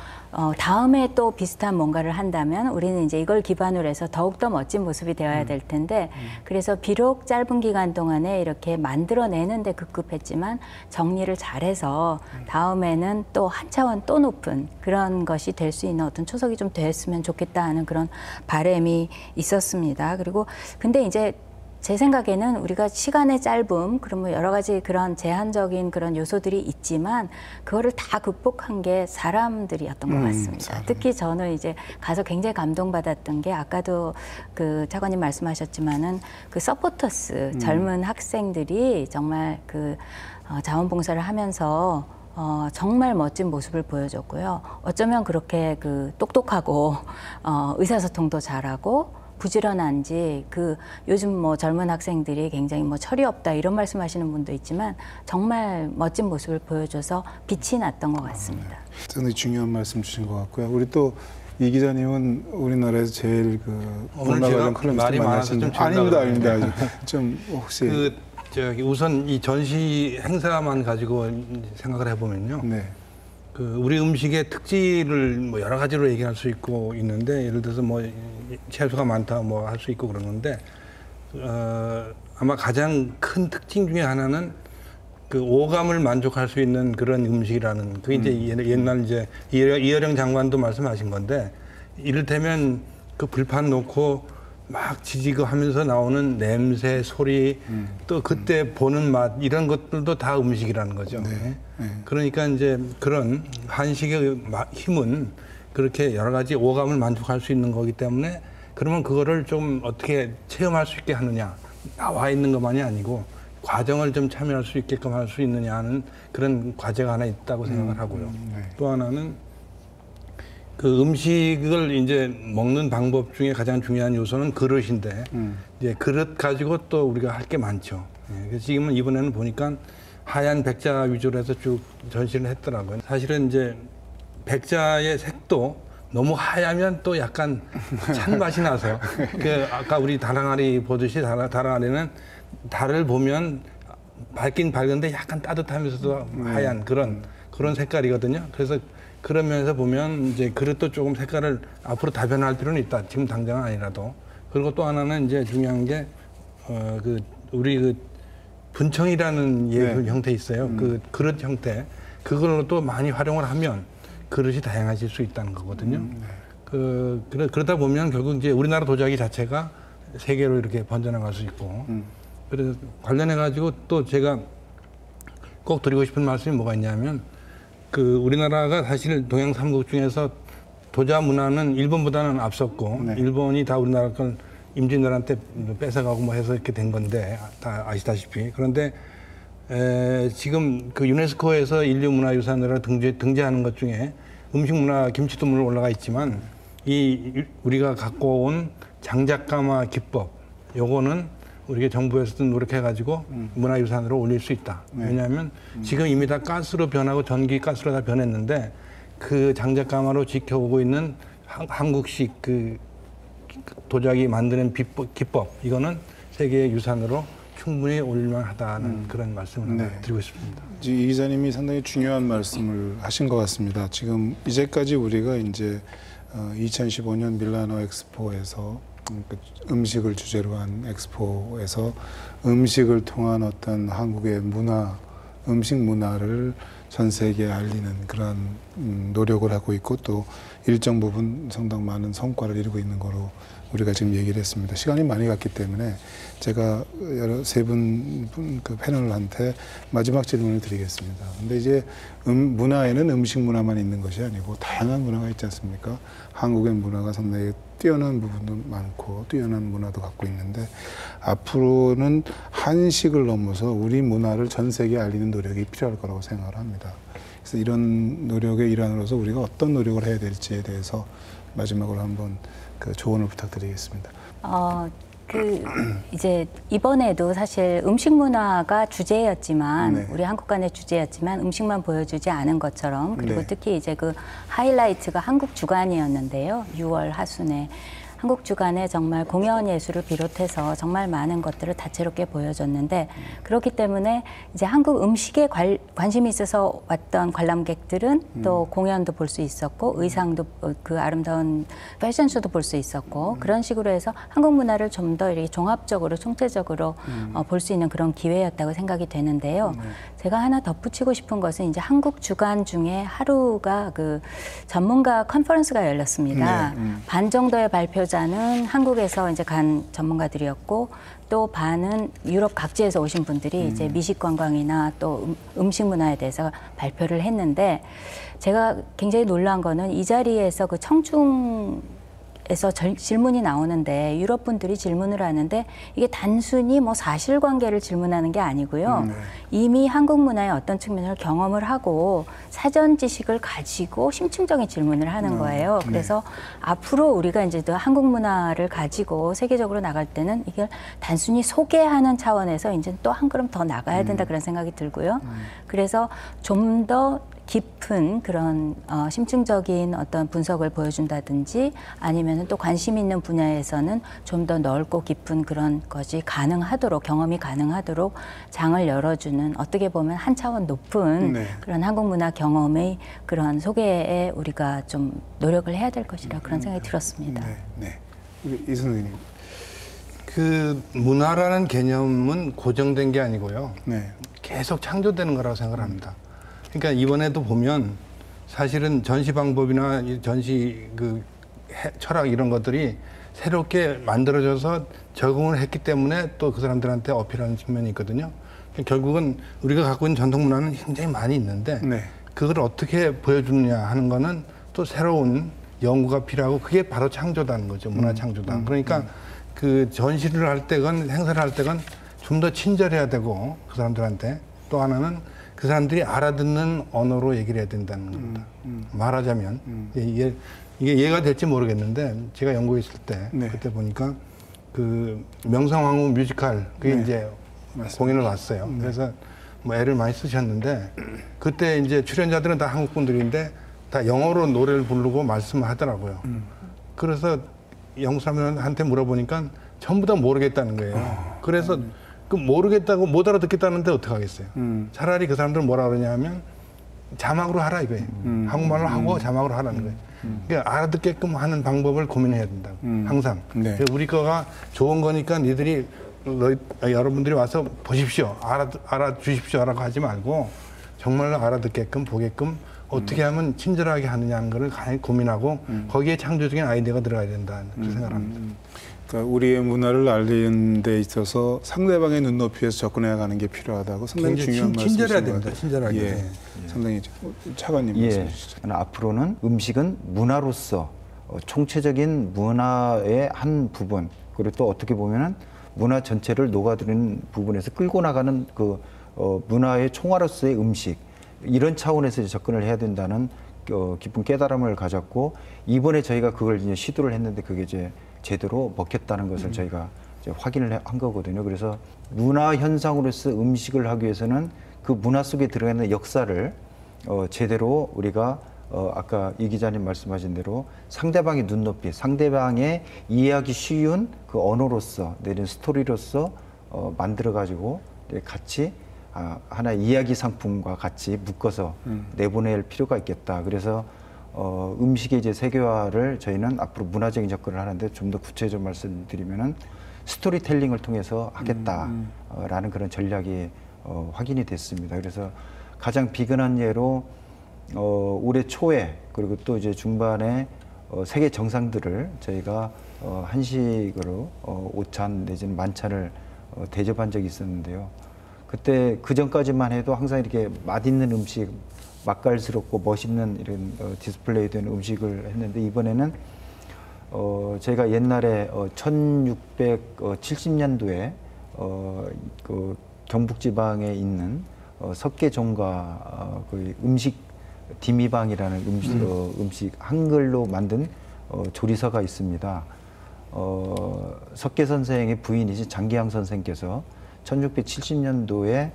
다음에 또 비슷한 뭔가를 한다면 우리는 이제 이걸 기반으로 해서 더욱더 멋진 모습이 되어야 될 텐데 그래서 비록 짧은 기간 동안에 이렇게 만들어내는데 급급했지만 정리를 잘해서 다음에는 또 한 차원 또 높은 그런 것이 될 수 있는 어떤 초석이 좀 됐으면 좋겠다 하는 그런 바람이 있었습니다. 그리고 근데 이제 제 생각에는 우리가 시간의 짧음, 그러면 여러 가지 그런 제한적인 그런 요소들이 있지만 그거를 다 극복한 게 사람들이었던 것 같습니다. 특히 저는 이제 가서 굉장히 감동받았던 게 아까도 그 차관님 말씀하셨지만은 그 서포터스 젊은 학생들이 정말 그 자원봉사를 하면서 정말 멋진 모습을 보여줬고요. 어쩌면 그렇게 그 똑똑하고 의사소통도 잘하고 부지런한지 그 요즘 뭐 젊은 학생들이 굉장히 뭐 철이 없다 이런 말씀하시는 분도 있지만 정말 멋진 모습을 보여줘서 빛이 났던 것 같습니다. 굉장히 중요한 말씀 주신 것 같고요. 우리 또 이 기자님은 우리나라에서 제일 그 문화 관련 컬럼니스트 많으신데 아닙니다. 좀 혹시 우선 이 전시 행사만 가지고 생각을 해보면요. 네. 그 우리 음식의 특질을 뭐 여러 가지로 얘기할 수 있고 있는데 예를 들어서 뭐 채소가 많다 뭐 할 수 있고 그러는데 아마 가장 큰 특징 중에 하나는 그 오감을 만족할 수 있는 그런 음식이라는 그게 이제 옛날 이제 이어령 장관도 말씀하신 건데 이를테면 그 불판 놓고 막 지지고 하면서 나오는 냄새, 소리, 또 그때 보는 맛 이런 것들도 다 음식이라는 거죠. 그러니까 이제 그런 한식의 힘은 그렇게 여러 가지 오감을 만족할 수 있는 거기 때문에 그러면 그거를 좀 어떻게 체험할 수 있게 하느냐. 나와 있는 것만이 아니고 과정을 좀 참여할 수 있게끔 할 수 있느냐 하는 그런 과제가 하나 있다고 생각을 하고요. 또 하나는 그 음식을 이제 먹는 방법 중에 가장 중요한 요소는 그릇인데 이제 그릇 가지고 또 우리가 할 게 많죠. 그래서 지금은 이번에는 보니까 하얀 백자 위주로 해서 쭉 전시를 했더라고요. 사실은 이제 백자의 색도 너무 하얗면 또 약간 찬 맛이 나서요. 그 아까 우리 다랑아리 보듯이 다랑아리는 달을 보면 밝긴 밝은데 약간 따뜻하면서도 하얀 그런 색깔이거든요. 그래서 그런 면에서 보면 이제 그릇도 조금 색깔을 앞으로 다변할 필요는 있다. 지금 당장은 아니라도. 그리고 또 하나는 이제 중요한 게 우리 그 분청이라는 예술 형태 있어요. 그 그릇 형태. 그걸로 또 많이 활용을 하면 그릇이 다양해질 수 있다는 거거든요. 그러다 보면 결국 이제 우리나라 도자기 자체가 세계로 이렇게 번져나갈 수 있고. 그래서 관련해가지고 또 제가 꼭 드리고 싶은 말씀이 뭐가 있냐면 그 우리나라가 사실 동양 3국 중에서 도자 문화는 일본보다는 앞섰고 일본이 다 우리나라 걸 임진왜란때 뺏어가고 뭐 해서 이렇게 된 건데 다 아시다시피 그런데 지금 그 유네스코에서 인류문화유산으로 등재하는 것 중에 음식문화 김치도물 올라가 있지만 이 우리가 갖고 온 장작가마 기법 요거는 우리가 정부에서도 노력해가지고 문화유산으로 올릴 수 있다. 왜냐하면 지금 이미 다 가스로 변하고 전기 가스로 다 변했는데 그 장작가마로 지켜오고 있는 한국식 그 도자기 만드는 기법 이거는 세계의 유산으로 충분히 올릴만하다는 그런 말씀을 드리고 싶습니다. 이 기자님이 상당히 중요한 말씀을 하신 것 같습니다. 지금 이제까지 우리가 이제 2015년 밀라노 엑스포에서 음식을 주제로 한 엑스포에서 음식을 통한 어떤 한국의 문화, 음식 문화를 전 세계에 알리는 그런 노력을 하고 있고 또 일정 부분 상당 많은 성과를 이루고 있는 거로 우리가 지금 얘기를 했습니다. 시간이 많이 갔기 때문에 제가 세 분 그 패널한테 마지막 질문을 드리겠습니다. 근데 이제 문화에는 음식 문화만 있는 것이 아니고 다양한 문화가 있지 않습니까? 한국의 문화가 상당히 뛰어난 부분도 많고 뛰어난 문화도 갖고 있는데 앞으로는 한식을 넘어서 우리 문화를 전 세계에 알리는 노력이 필요할 거라고 생각을 합니다. 그래서 이런 노력의 일환으로서 우리가 어떤 노력을 해야 될지에 대해서 마지막으로 한번 그 조언을 부탁드리겠습니다. 이제 이번에도 사실 음식 문화가 주제였지만 우리 한국관의 주제였지만 음식만 보여주지 않은 것처럼 그리고 특히 이제 그 하이라이트가 한국 주간이었는데요. 6월 하순에 한국 주간에 정말 공연 예술을 비롯해서 정말 많은 것들을 다채롭게 보여줬는데 그렇기 때문에 이제 한국 음식에 관심이 있어서 왔던 관람객들은 또 공연도 볼 수 있었고 의상도 그 아름다운 패션쇼도 볼 수 있었고 그런 식으로 해서 한국 문화를 좀 더 이렇게 종합적으로 총체적으로 볼 수 있는 그런 기회였다고 생각이 되는데요. 제가 하나 덧붙이고 싶은 것은 이제 한국 주간 중에 하루가 그 전문가 컨퍼런스가 열렸습니다. 반 정도의 발표자는 한국에서 이제 간 전문가들이었고 또 반은 유럽 각지에서 오신 분들이 이제 미식 관광이나 또 음식 문화에 대해서 발표를 했는데 제가 굉장히 놀란 거는 이 자리에서 그 청중에서 질문이 나오는데 유럽 분들이 질문을 하는데 이게 단순히 뭐 사실관계를 질문하는 게 아니고요. 이미 한국 문화의 어떤 측면을 경험을 하고 사전 지식을 가지고 심층적인 질문을 하는 거예요. 그래서 앞으로 우리가 이제 또 한국 문화를 가지고 세계적으로 나갈 때는 이걸 단순히 소개하는 차원에서 이제 또 한 걸음 더 나가야 된다 그런 생각이 들고요. 그래서 좀 더 깊은 그런 심층적인 어떤 분석을 보여준다든지 아니면 또 관심 있는 분야에서는 좀 더 넓고 깊은 그런 것이 가능하도록 경험이 가능하도록 장을 열어주는 어떻게 보면 한 차원 높은 그런 한국 문화 경험의 그런 소개에 우리가 좀 노력을 해야 될 것이라 그런 생각이 들었습니다. 이 선생님. 그 문화라는 개념은 고정된 게 아니고요. 계속 창조되는 거라고 생각을 합니다. 그러니까 이번에도 보면 사실은 전시 방법이나 전시 그 철학 이런 것들이 새롭게 만들어져서 적응을 했기 때문에 또 그 사람들한테 어필하는 측면이 있거든요. 결국은 우리가 갖고 있는 전통 문화는 굉장히 많이 있는데 그걸 어떻게 보여주느냐 하는 거는 또 새로운 연구가 필요하고 그게 바로 창조다는 거죠. 문화 창조다. 그러니까 그 전시를 할 때건 행사를 할 때건 좀 더 친절해야 되고 그 사람들한테 또 하나는 그 사람들이 알아듣는 언어로 얘기를 해야 된다는 겁니다. 말하자면 이게 이해가 될지 모르겠는데 제가 영국에 있을 때 그때 보니까 그 명성황후 뮤지컬 그게 이제 맞습니다. 공연을 왔어요. 그래서 뭐 애를 많이 쓰셨는데 그때 이제 출연자들은 다 한국 분들인데 다 영어로 노래를 부르고 말씀을 하더라고요. 그래서 영국 사람들한테 물어보니까 전부 다 모르겠다는 거예요. 그래서 그 모르겠다고 못 알아듣겠다는데 어떡하겠어요. 차라리 그 사람들은 뭐라 그러냐면 자막으로 하라 이거예요. 한국말로 하고 자막으로 하라는 거예요. 그러니까 알아듣게끔 하는 방법을 고민해야 된다고 항상. 네. 우리 거가 좋은 거니까 니들이 여러분들이 와서 보십시오. 알아주십시오라고 하지 말고 정말로 알아듣게끔 보게끔 어떻게 하면 친절하게 하느냐는 거를 가만히 고민하고 거기에 창조적인 아이디어가 들어가야 된다는 그렇게 생각합니다. 그러니까 우리의 문화를 알리는 데 있어서 상대방의 눈높이에서 접근해가는 게 필요하다고 상당히 중요한 말씀이신 것 같아요. 친절해야 됩니다. 친절하게. 예. 상당히 차관님 말씀 주시죠. 앞으로는 음식은 문화로서 총체적인 문화의 한 부분 그리고 또 어떻게 보면은 문화 전체를 녹아드는 부분에서 끌고 나가는 그 문화의 총화로서의 음식 이런 차원에서 접근을 해야 된다는 깊은 깨달음을 가졌고 이번에 저희가 그걸 이제 시도를 했는데 그게 이제 제대로 먹혔다는 것을 저희가 이제 확인을 한 거거든요. 그래서 문화 현상으로서 음식을 하기 위해서는 그 문화 속에 들어가 있는 역사를 제대로 우리가 아까 이 기자님 말씀하신 대로 상대방의 눈높이, 상대방의 이해하기 쉬운 그 언어로서 내린 스토리로서 만들어 가지고 같이 하나의 이야기 상품과 같이 묶어서 내보낼 필요가 있겠다. 그래서 음식의 이제 세계화를 저희는 앞으로 문화적인 접근을 하는데 좀 더 구체적으로 말씀드리면은 스토리텔링을 통해서 하겠다라는 그런 전략이 확인이 됐습니다. 그래서 가장 비근한 예로 올해 초에 그리고 또 이제 중반에 세계 정상들을 저희가 한식으로 오찬 내지는 만찬을 대접한 적이 있었는데요. 그때 그 전까지만 해도 항상 이렇게 맛있는 음식, 맛깔스럽고 멋있는 이런 디스플레이 된 음식을 했는데 이번에는 제가 옛날에 1670년도에 그 경북지방에 있는 석계종가 그 음식 디미방이라는 음식 한글로 만든 조리서가 있습니다. 석계 선생의 부인이신 장기양 선생께서 1670년도에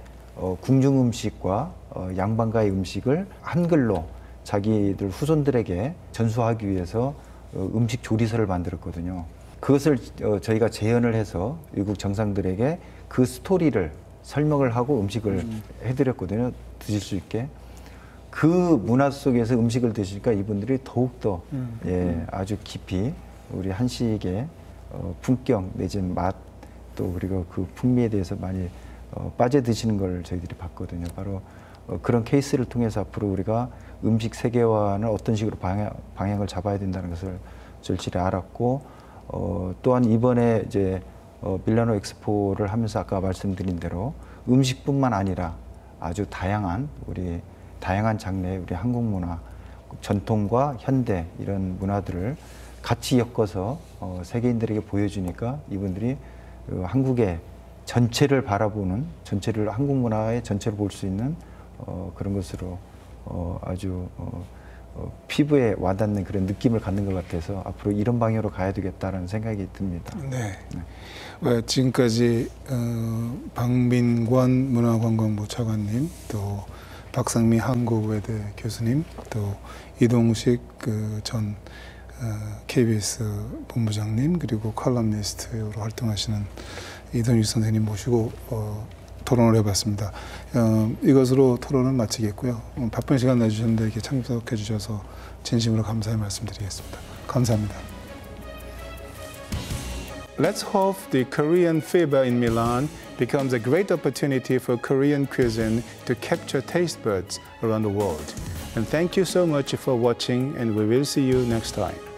궁중 음식과 양반가의 음식을 한글로 자기들 후손들에게 전수하기 위해서 음식 조리서를 만들었거든요. 그것을 저희가 재현을 해서 외국 정상들에게 그 스토리를 설명을 하고 음식을 해드렸거든요. 드실 수 있게. 그 문화 속에서 음식을 드시니까 이분들이 더욱더 아주 깊이 우리 한식의 품격 내지는 맛 또 그리고 그 풍미에 대해서 많이 빠져드시는 걸 저희들이 봤거든요. 바로 그런 케이스를 통해서 앞으로 우리가 음식 세계화는 어떤 식으로 방향을 잡아야 된다는 것을 절실히 알았고 또한 이번에 이제 밀라노 엑스포를 하면서 아까 말씀드린 대로 음식뿐만 아니라 아주 다양한 장르의 우리 한국 문화, 전통과 현대 이런 문화들을 같이 엮어서 세계인들에게 보여주니까 이분들이 한국의 전체를 바라보는 한국 문화의 전체를 볼 수 있는 그런 것으로 아주 피부에 와닿는 그런 느낌을 갖는 것 같아서 앞으로 이런 방향으로 가야 되겠다는 생각이 듭니다. 네. 지금까지 박민관 문화관광부 차관님, 또 박상미 한국외대 교수님, 또 이동식 전 KBS 본부장님, 그리고 칼럼니스트로 활동하시는 이동식 선생님 모시고 토론을 해봤습니다. 이것으로 토론을 마치겠고요. 바쁜 시간 내주셨는데 이렇게 참석해 주셔서 진심으로 감사의 말씀드리겠습니다. 감사합니다. Let's hope the Korean Fever in Milan becomes a great opportunity for Korean cuisine to capture taste buds around the world. And thank you so much for watching, and we will see you next time.